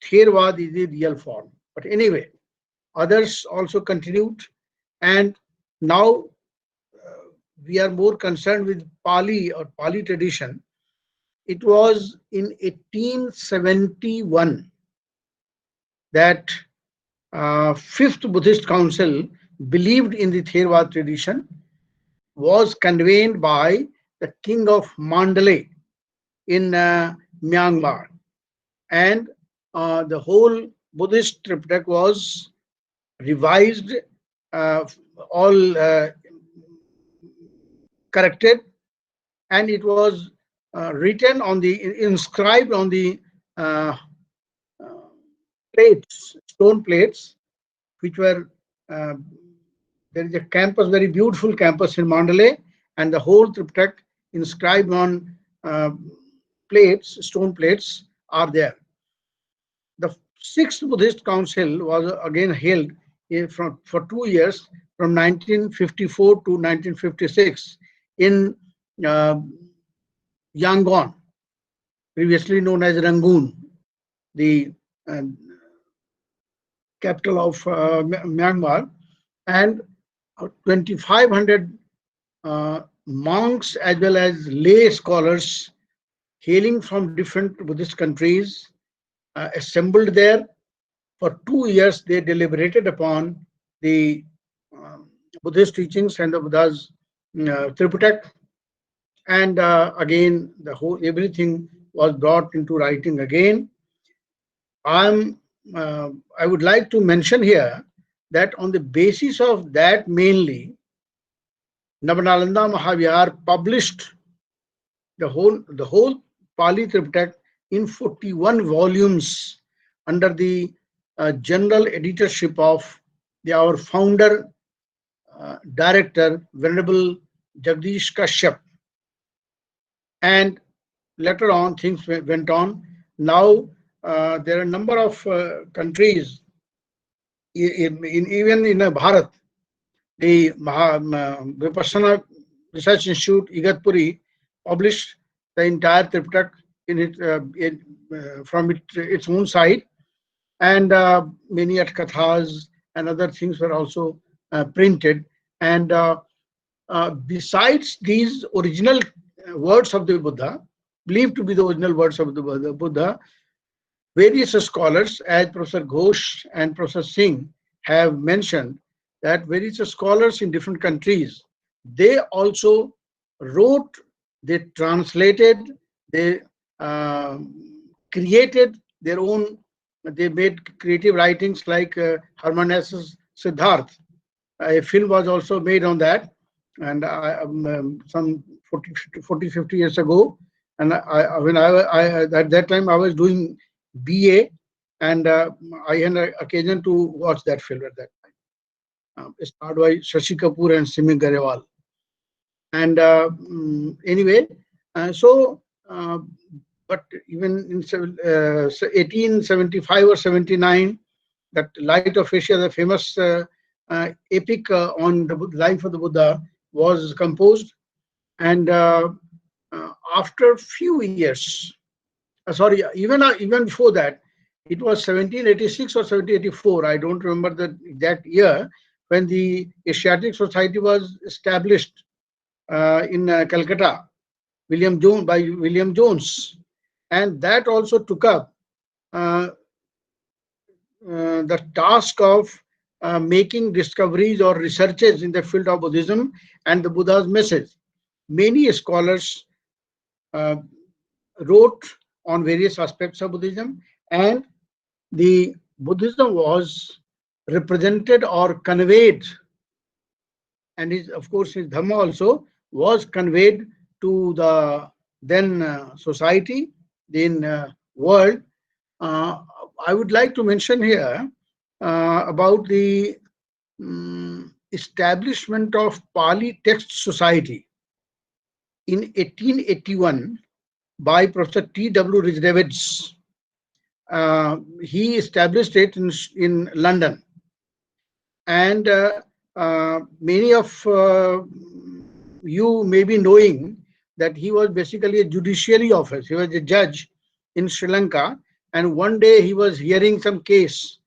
Theravada is the real form. But anyway, others also continued, and now we are more concerned with Pali or Pali tradition. It was in 1871 that Fifth Buddhist Council believed in the Theravada tradition, was convened by the king of Mandalay in Myanmar, and the whole Buddhist Tripitaka was revised, all corrected, and it was written on the inscribed on the uh, plates, stone plates, which were there is a campus, very beautiful campus in Mandalay, and the whole Tripitaka inscribed on plates, stone plates, are there. The Sixth Buddhist Council was again held for 2 years, from 1954 to 1956, in uh, Yangon, previously known as Rangoon, the uh, capital of Myanmar, and 2,500 monks as well as lay scholars hailing from different Buddhist countries assembled there, for 2 years they deliberated upon the Buddhist teachings and the Buddha's Tripitak, and again the whole everything was brought into writing again. I would like to mention here that on the basis of that mainly, Nalanda Mahavihara published the whole Pali Tripitak in 41 volumes under the general editorship of our founder director, Venerable Jagdish Kashyap. And later on things went on. Now there are a number of countries, even in Bharat, the Vipassana Research Institute, Igatpuri, published the entire Tripitak from its own side, and many Kathas and other things were also printed. And besides these original words of the Buddha, believed to be the original words of the Buddha, various scholars, as Professor Ghosh and Professor Singh have mentioned, that various scholars in different countries, they also wrote, they translated, they created their own, they made creative writings like Harman Hesse's Siddhartha. A film was also made on that, and some 40-50 years ago. And at that time I was doing BA, and I had an occasion to watch that film at that time. It's starred by Shashi Kapoor and Simi Garewal. And anyway, but even in 1875 or 79, that Light of Asia, the famous epic on the life of the Buddha, was composed. And after few years, even before that, it was 1786 or 1784, I don't remember the exact year, when the Asiatic Society was established in Calcutta, by William Jones. And that also took up the task of making discoveries or researches in the field of Buddhism and the Buddha's message. Many scholars wrote on various aspects of Buddhism, and the Buddhism was represented or conveyed, and of course his Dhamma also was conveyed to the then society, then world. I would like to mention here about the establishment of Pali Text Society in 1881 by Professor T.W. Ridgewitz. He established it in London, and many of you may be knowing that he was basically a judiciary officer. He was a judge in Sri Lanka, and one day he was hearing some case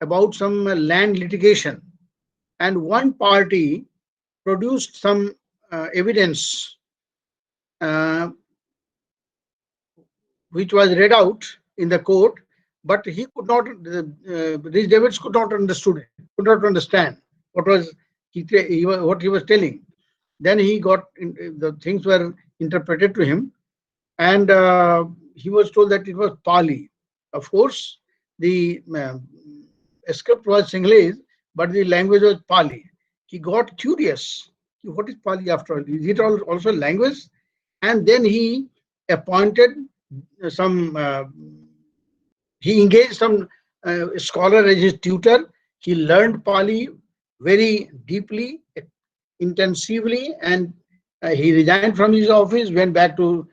about some land litigation, and one party produced some evidence which was read out in the court, but he could not, Rhys Davids could not understand what he was telling. Then he got, the things were interpreted to him, and he was told that it was Pali. Of course, the script was Sinhalese, but the language was Pali. He got curious. What is Pali after all? Is it also language? And then he appointed he engaged some scholar as his tutor. He learned Pali very deeply, intensively, and he resigned from his office, went back to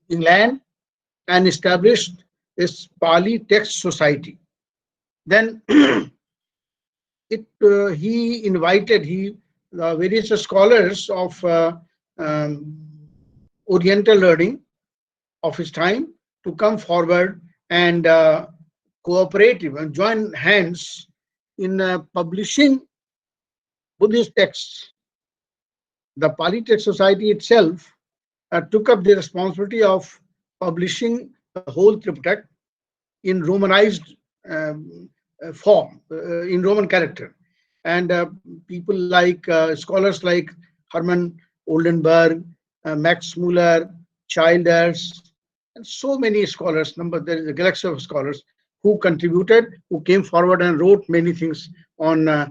England, and established this Pali Text Society. Then he invited various scholars of Oriental learning of his time to come forward and cooperate and join hands in publishing Buddhist texts. The Pali Text Society itself took up the responsibility of publishing the whole Tripitak in Romanized form, in Roman character. And people like scholars like Harman, Oldenburg, Max Muller, Childers, and so many scholars. There is a galaxy of scholars who contributed, who came forward and wrote many things on uh,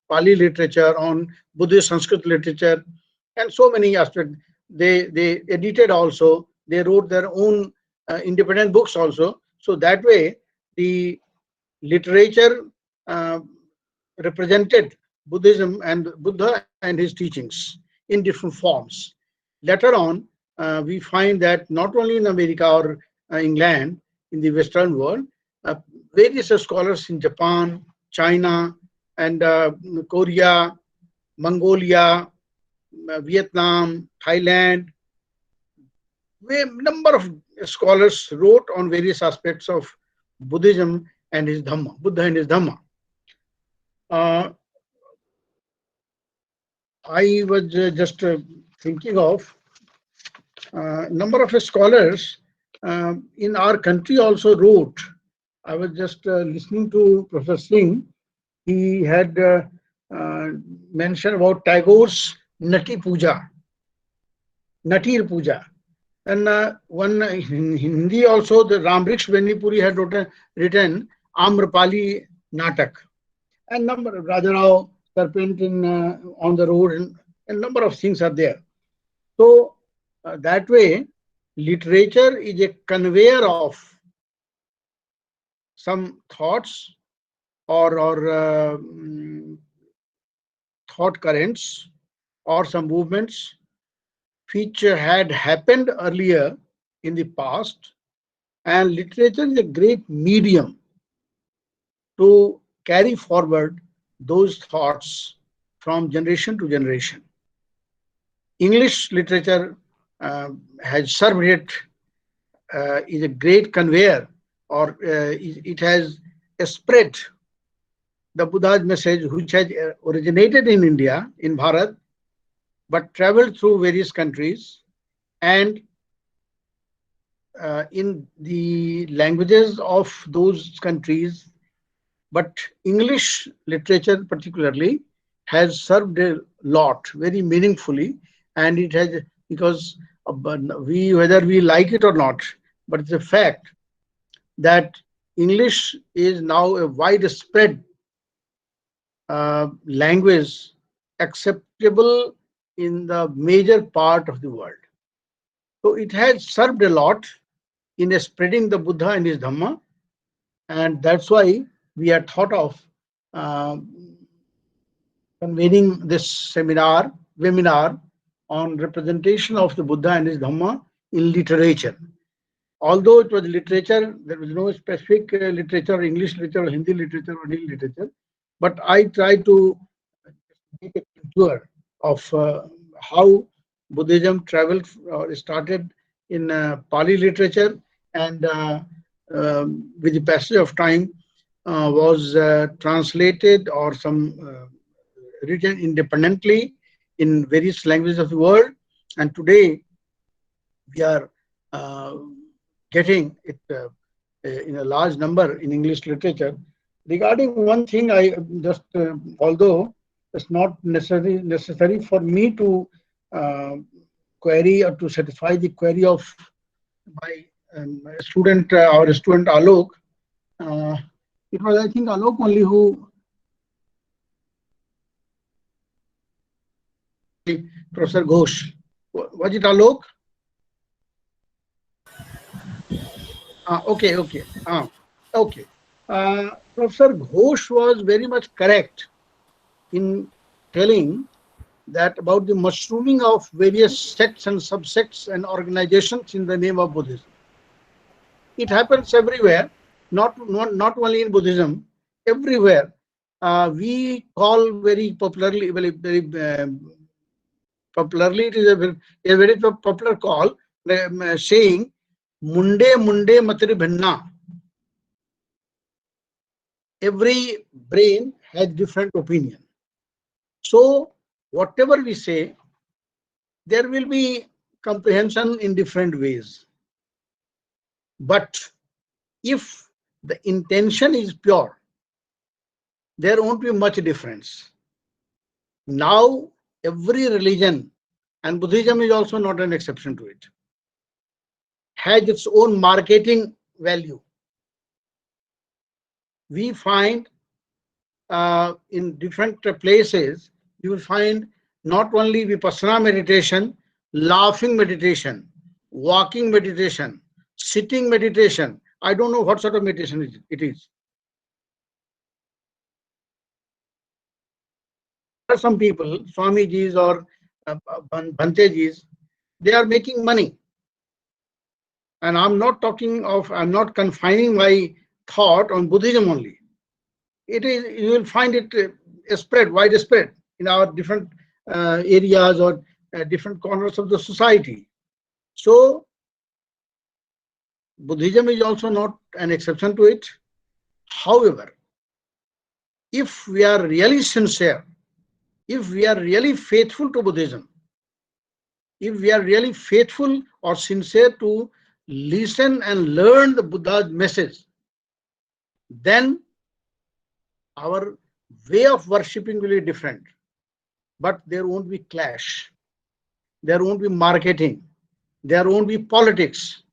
Pali literature, on Buddhist Sanskrit literature, and so many aspects. They edited also. They wrote their own independent books also. So that way, the literature uh, represented Buddhism and Buddha and his teachings in different forms. Later on, we find that not only in America or England, in the Western world, uh, various scholars in Japan, China, and Korea, Mongolia, Vietnam, Thailand, a number of scholars wrote on various aspects of Buddhism and his Dhamma, Buddha and his Dhamma. I was just thinking of number of scholars in our country also wrote. I was just listening to Professor Singh. He had mentioned about Tagore's Nati Puja, Natir Puja. And one in Hindi also, the Rambrish Venipuri had written Amrapali Natak. And number of Rajarao, Serpent in on the road, and a number of things are there. So that way, literature is a conveyor of some thoughts or thought currents or some movements which had happened earlier in the past, and literature is a great medium to carry forward those thoughts from generation to generation. English literature has served it, is a great conveyor, or it has spread the Buddha's message, which has originated in India, in Bharat, but traveled through various countries and in the languages of those countries. But English literature particularly has served a lot, very meaningfully, and it has, because whether we like it or not, but it's a fact that English is now a widespread language acceptable in the major part of the world. So it has served a lot in spreading the Buddha and his Dhamma, and that's why we are thought of convening this webinar on representation of the Buddha and his Dhamma in literature. Although it was literature, there was no specific literature, English literature, Hindi literature, or Hindi literature, but I tried to make a tour of how Buddhism traveled or started in Pali literature, and with the passage of time was translated or some written independently in various languages of the world. And today we are getting it in a large number in English literature. Regarding one thing, I just, although it's not necessary for me to query or to satisfy the query of my student, our student Alok, it was, I think, Alok only who, Professor Ghosh. Was it Alok? Okay. Professor Ghosh was very much correct in telling that about the mushrooming of various sects and subsects and organizations in the name of Buddhism. It happens everywhere, not only in Buddhism, everywhere. We call very popularly, popularly, it is a very popular call, saying, Munde Munde Matri Bhinna. Every brain has different opinion. So whatever we say, there will be comprehension in different ways. But if the intention is pure, there won't be much difference. Now, every religion, and Buddhism is also not an exception to it, has its own marketing value. We find in different places, you will find not only Vipassana meditation, laughing meditation, walking meditation, sitting meditation. I don't know what sort of meditation it is. There are some people, Swamijis or Bhantejis, they are making money. And I'm not confining my thought on Buddhism only. It is, you will find it widespread in our different areas or different corners of the society. So Buddhism is also not an exception to it. However, if we are really sincere, if we are really faithful to Buddhism, if we are really faithful or sincere to listen and learn the Buddha's message, then our way of worshipping will be different. But there won't be clash, there won't be marketing, there won't be politics.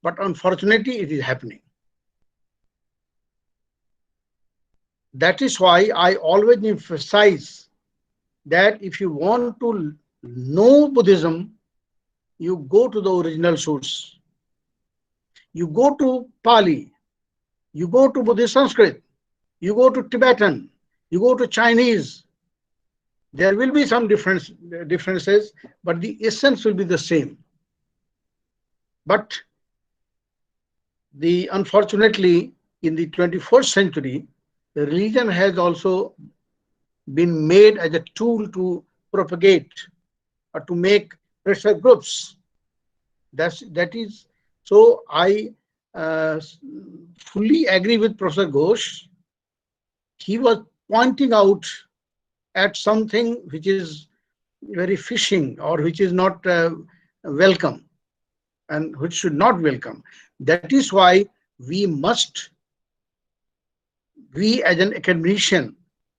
But unfortunately, it is happening. That is why I always emphasize that if you want to know Buddhism, you go to the original source. You go to Pali, you go to Buddhist Sanskrit, you go to Tibetan, you go to Chinese. There will be some differences, but the essence will be the same. But unfortunately, in the 21st century, the religion has also been made as a tool to propagate or to make pressure groups. That is. So I fully agree with Professor Ghosh. He was pointing out at something which is very fishing or which is not welcome and which should not welcome. That is why we as an academician,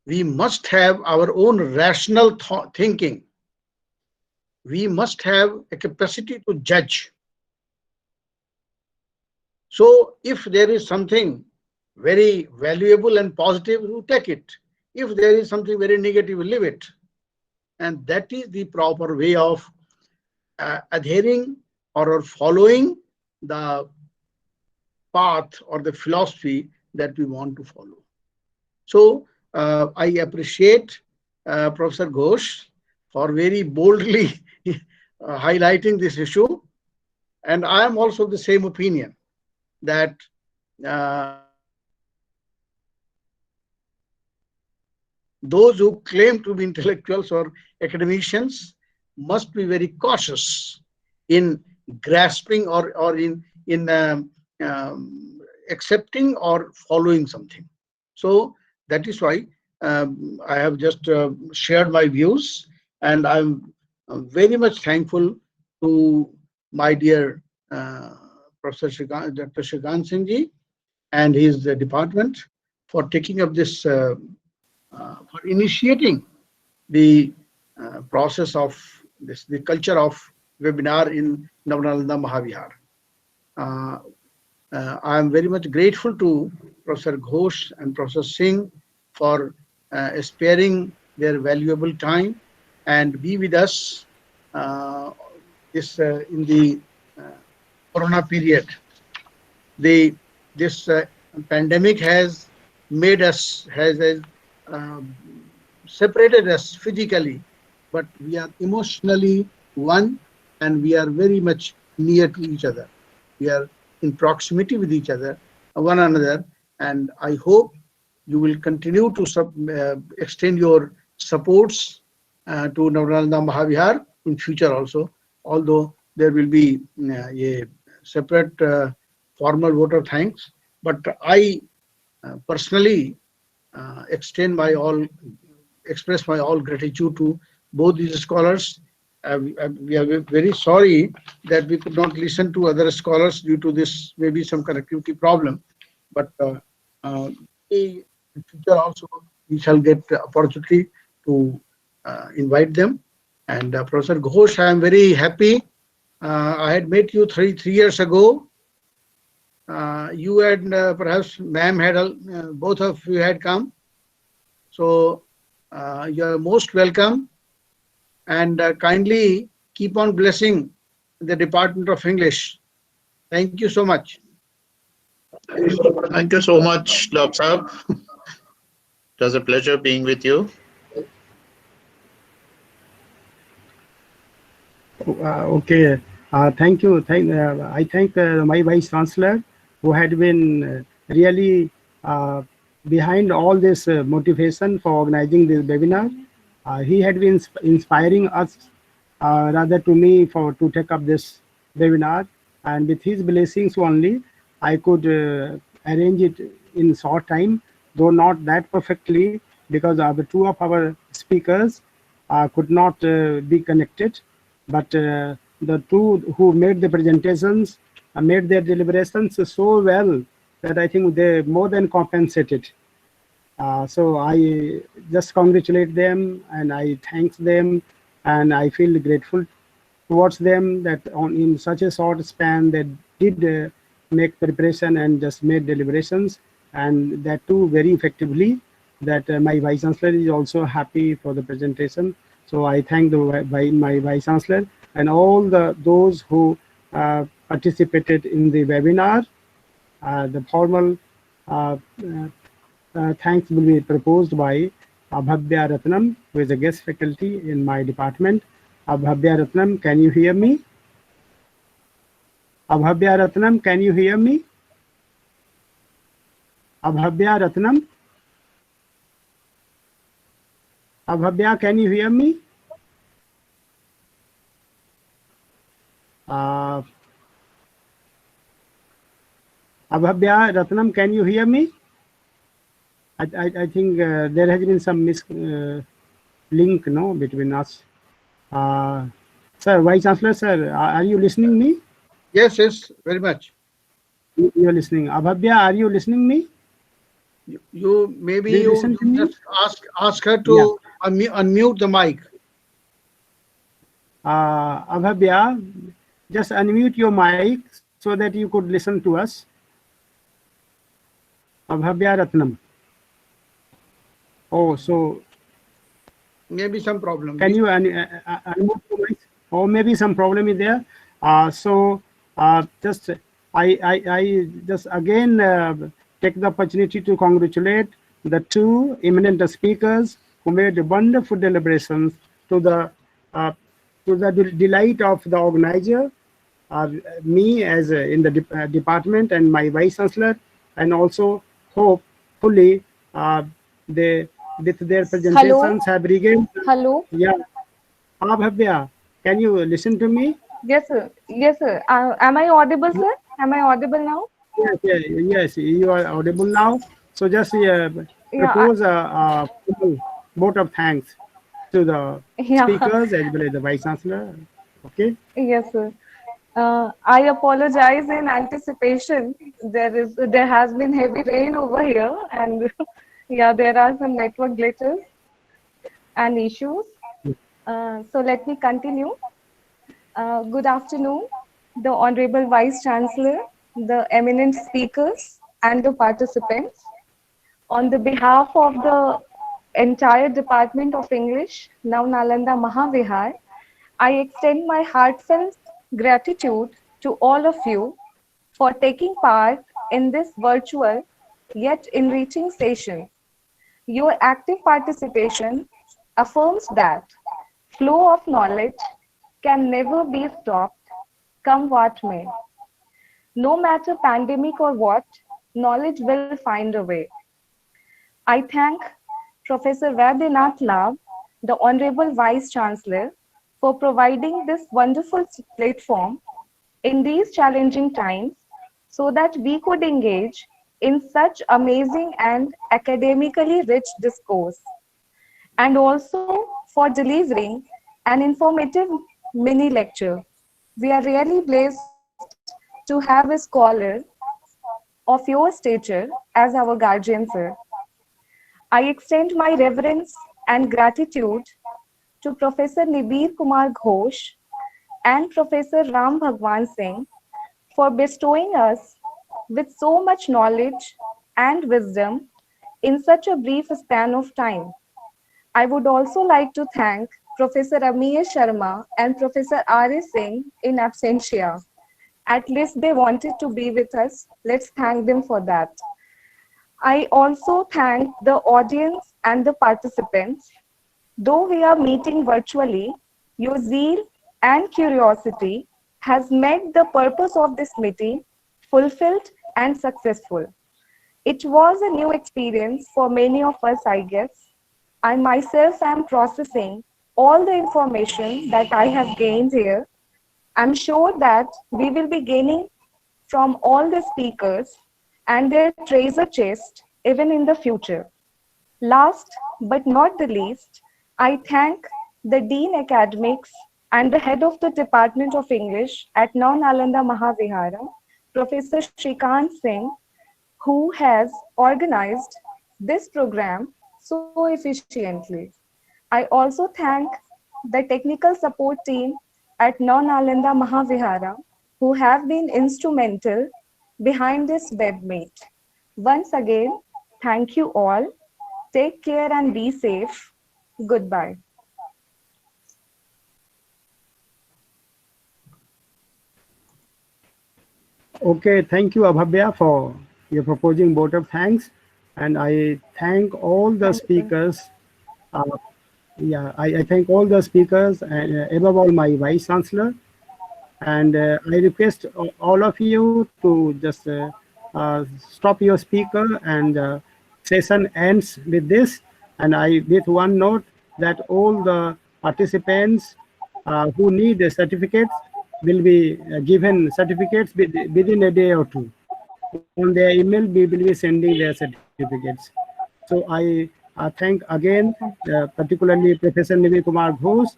we must have our own rational thinking. We must have a capacity to judge. So if there is something very valuable and positive, we take it. If there is something very negative, we leave it. And that is the proper way of adhering or following the path or the philosophy that we want to follow. So I appreciate Professor Ghosh for very boldly highlighting this issue. And I am also of the same opinion that those who claim to be intellectuals or academicians must be very cautious in grasping or in accepting or following something. So that is why I have just shared my views, and I'm very much thankful to my dear Professor Dr. Shrikant Singh ji and his department for taking up this, for initiating the process of this, the culture of webinar in Nalanda Mahavihara. I am very much grateful to Professor Ghosh and Professor Singh for sparing their valuable time and be with us in the Corona period. This pandemic has made us, separated us physically, but we are emotionally one, and we are very much near to each other. We are in proximity with each other, one another, and I hope you will continue to extend your supports to Nalanda Mahavihara in future also, although there will be a separate formal vote of thanks. But I personally express my all gratitude to both these scholars. We are very sorry that we could not listen to other scholars due to this maybe some connectivity problem. but in future also we shall get opportunity to invite them. And Professor Ghosh, I am very happy. I had met you 3 years ago. You and perhaps ma'am had both of you had come. So you are most welcome, and kindly keep on blessing the Department of English. Thank you so much. Thank you so much, Doc Saab. It was a pleasure being with you. Okay. Thank you. I thank my vice chancellor, who had been really behind all this motivation for organizing this webinar. He had been inspiring us, rather to me, for to take up this webinar, and with his blessings only, I could arrange it in short time, though not that perfectly, because the two of our speakers could not be connected, but the two who made the presentations made their deliberations so well that I think they more than compensated. So I just congratulate them and I thank them, and I feel grateful towards them that in such a short span they did make preparation and just made deliberations, and that too very effectively. That my vice chancellor is also happy for the presentation. So I thank my vice chancellor and all those who participated in the webinar. The formal uh, thanks will be proposed by Abhavya Ratnam, who is a guest faculty in my department. Abhavya Ratnam, can you hear me? Abhavya Ratnam, can you hear me? Abhavya Ratnam? Abhavya, can you hear me? Abhavya Ratnam, can you hear me? I think there has been some link, no, between us. Sir, Vice Chancellor, sir, are you listening me? Yes, yes, very much. You are listening. Abhavya, are you listening me? You maybe Do you you listen to me? just ask her to unmute the mic. Abhavya, just unmute your mic so that you could listen to us. Abhavya Ratnam. Oh, so Maybe some problem. can you unmute your mic? Or maybe some problem is there. So just I just again take the opportunity to congratulate the two eminent speakers who made wonderful deliberations to the uh, delight of the organizer, me as in the department and my vice chancellor, and also hopefully they with their presentations have regained. Hello. Yeah. Bhavya, can you listen to me? Yes, sir. Yes, sir. Am I audible, sir? Am I audible now? Yes, yes, you are audible now. So just Yeah. propose a vote of thanks to the Yeah. speakers as well as the vice chancellor. Okay. Yes, sir. I apologize in anticipation. There has been heavy rain over here, and yeah, there are some network glitches and issues. So let me continue. Good afternoon, the Honorable Vice Chancellor, the eminent speakers, and the participants. On the behalf of the entire Department of English, now Nalanda Mahavihar, I extend my heartfelt gratitude to all of you for taking part in this virtual yet enriching session. Your active participation affirms that flow of knowledge can never be stopped, come what may. No matter pandemic or what, knowledge will find a way. I thank Professor Vaidyanath Lal, the Honorable Vice Chancellor, for providing this wonderful platform in these challenging times so that we could engage in such amazing and academically rich discourse, and also for delivering an informative mini lecture. We are really blessed to have a scholar of your stature as our guardian, sir. I extend my reverence and gratitude to Professor Nibir Kumar Ghosh and Professor Ram Bhagwan Singh for bestowing us with so much knowledge and wisdom in such a brief span of time. I would also like to thank Professor Amir Sharma and Professor R.A. Singh in absentia. At least they wanted to be with us. Let's thank them for that. I also thank the audience and the participants. Though we are meeting virtually, your zeal and curiosity has made the purpose of this meeting fulfilled and successful. It was a new experience for many of us, I guess. I myself am processing all the information that I have gained here. I'm sure that we will be gaining from all the speakers and their treasure chest even in the future. Last but not the least, I thank the Dean Academics and the head of the Department of English at Nalanda Mahavihara, Professor Shrikant Singh, who has organized this program so efficiently. I also thank the technical support team at Nalanda Mahavihara, who have been instrumental behind this web meet. Once again, thank you all. Take care and be safe. Goodbye. Okay, thank you, Abhavya, for your proposing vote of thanks. And I thank all the Thank you. speakers. Uh, yeah, I thank all the speakers and above all my vice chancellor. And I request all of you to just stop your speaker and session ends with this. And I with one note that all the participants who need the certificates will be given certificates within a day or two. On their email, we will be sending their certificates. So I thank again, particularly Professor Nivir Kumar Ghosh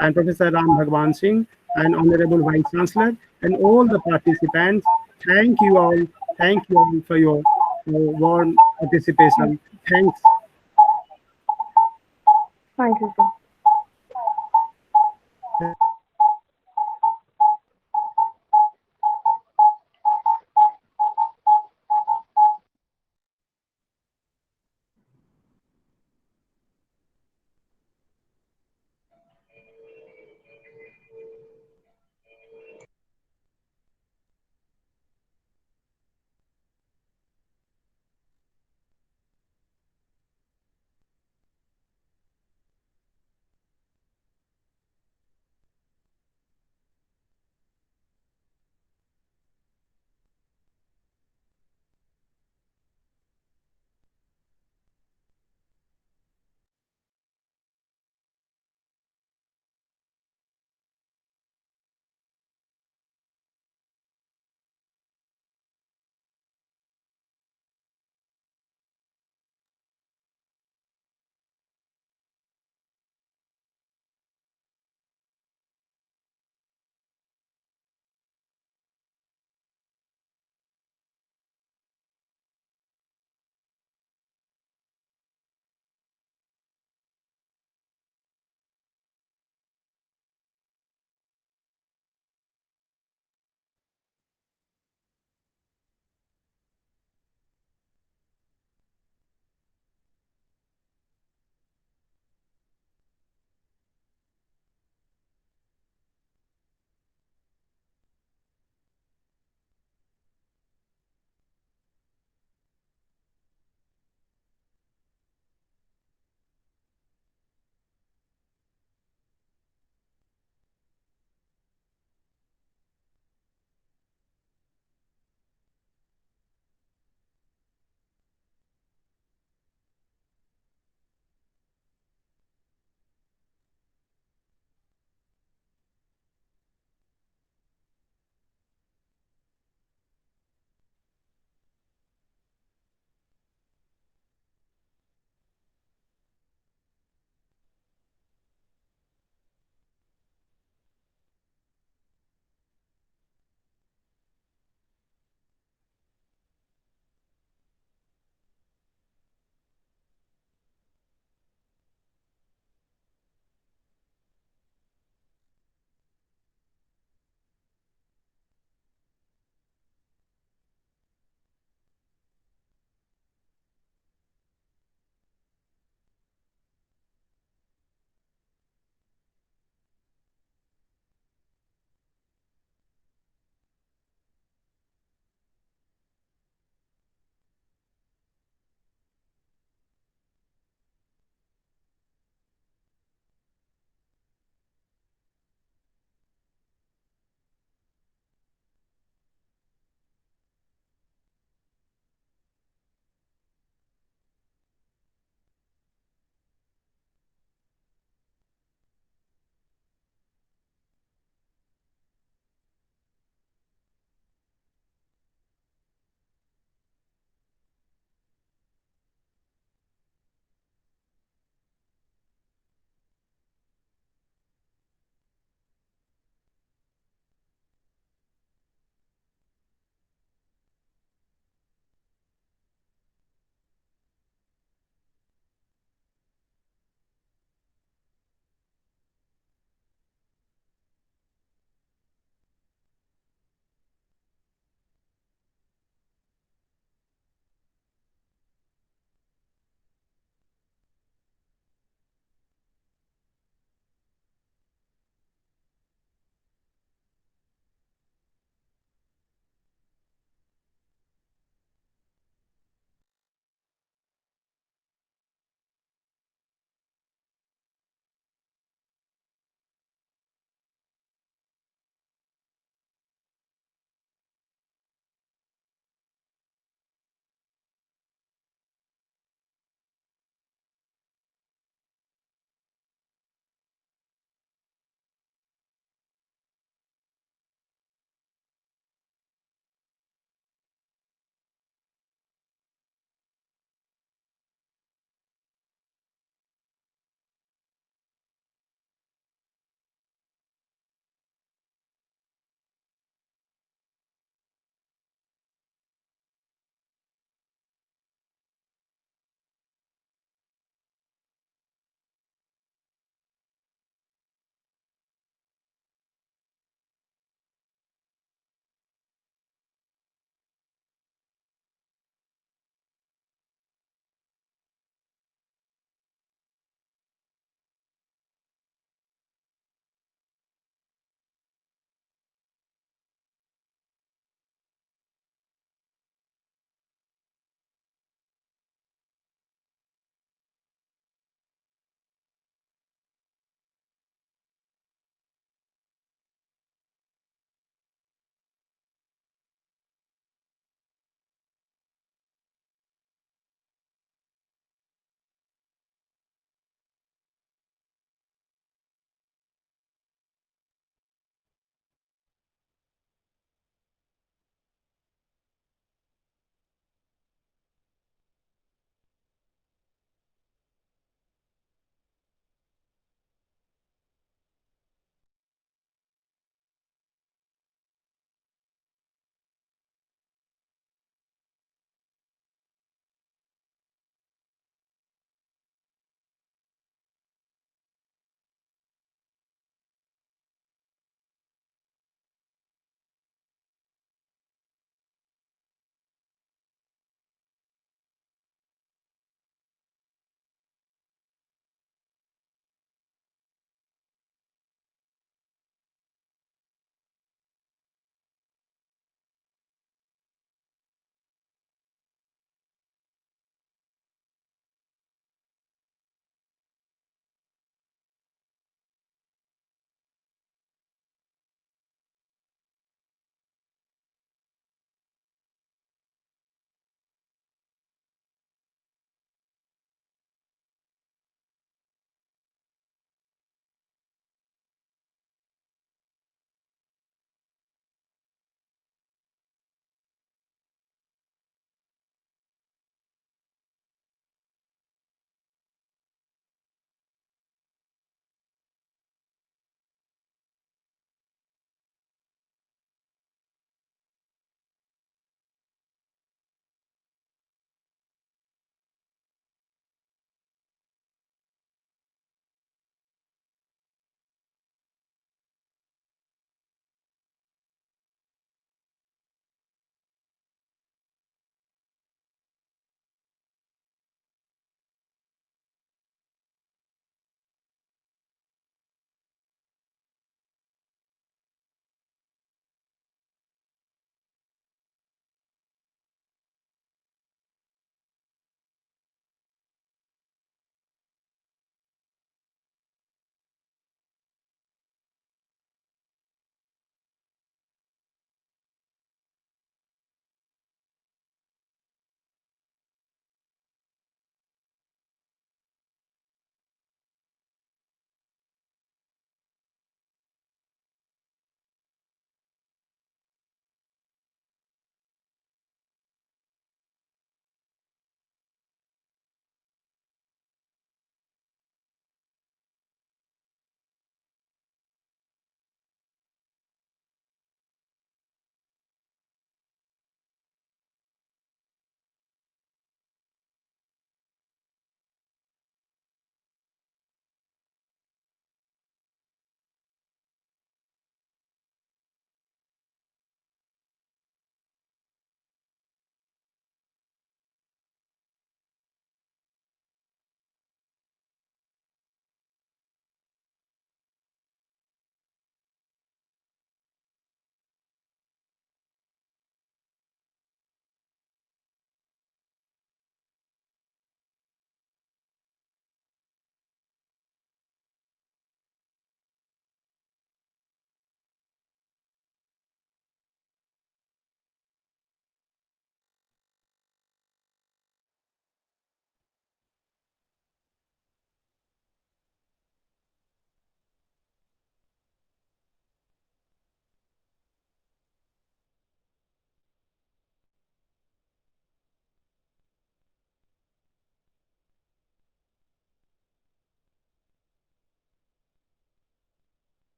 and Professor Ram Bhagwan Singh and Honorable Vice Chancellor and all the participants. Thank you all. Thank you all for your warm participation. Thanks. Thank you, sir.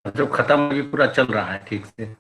मतलब खत्म भी पूरा चल रहा है ठीक से?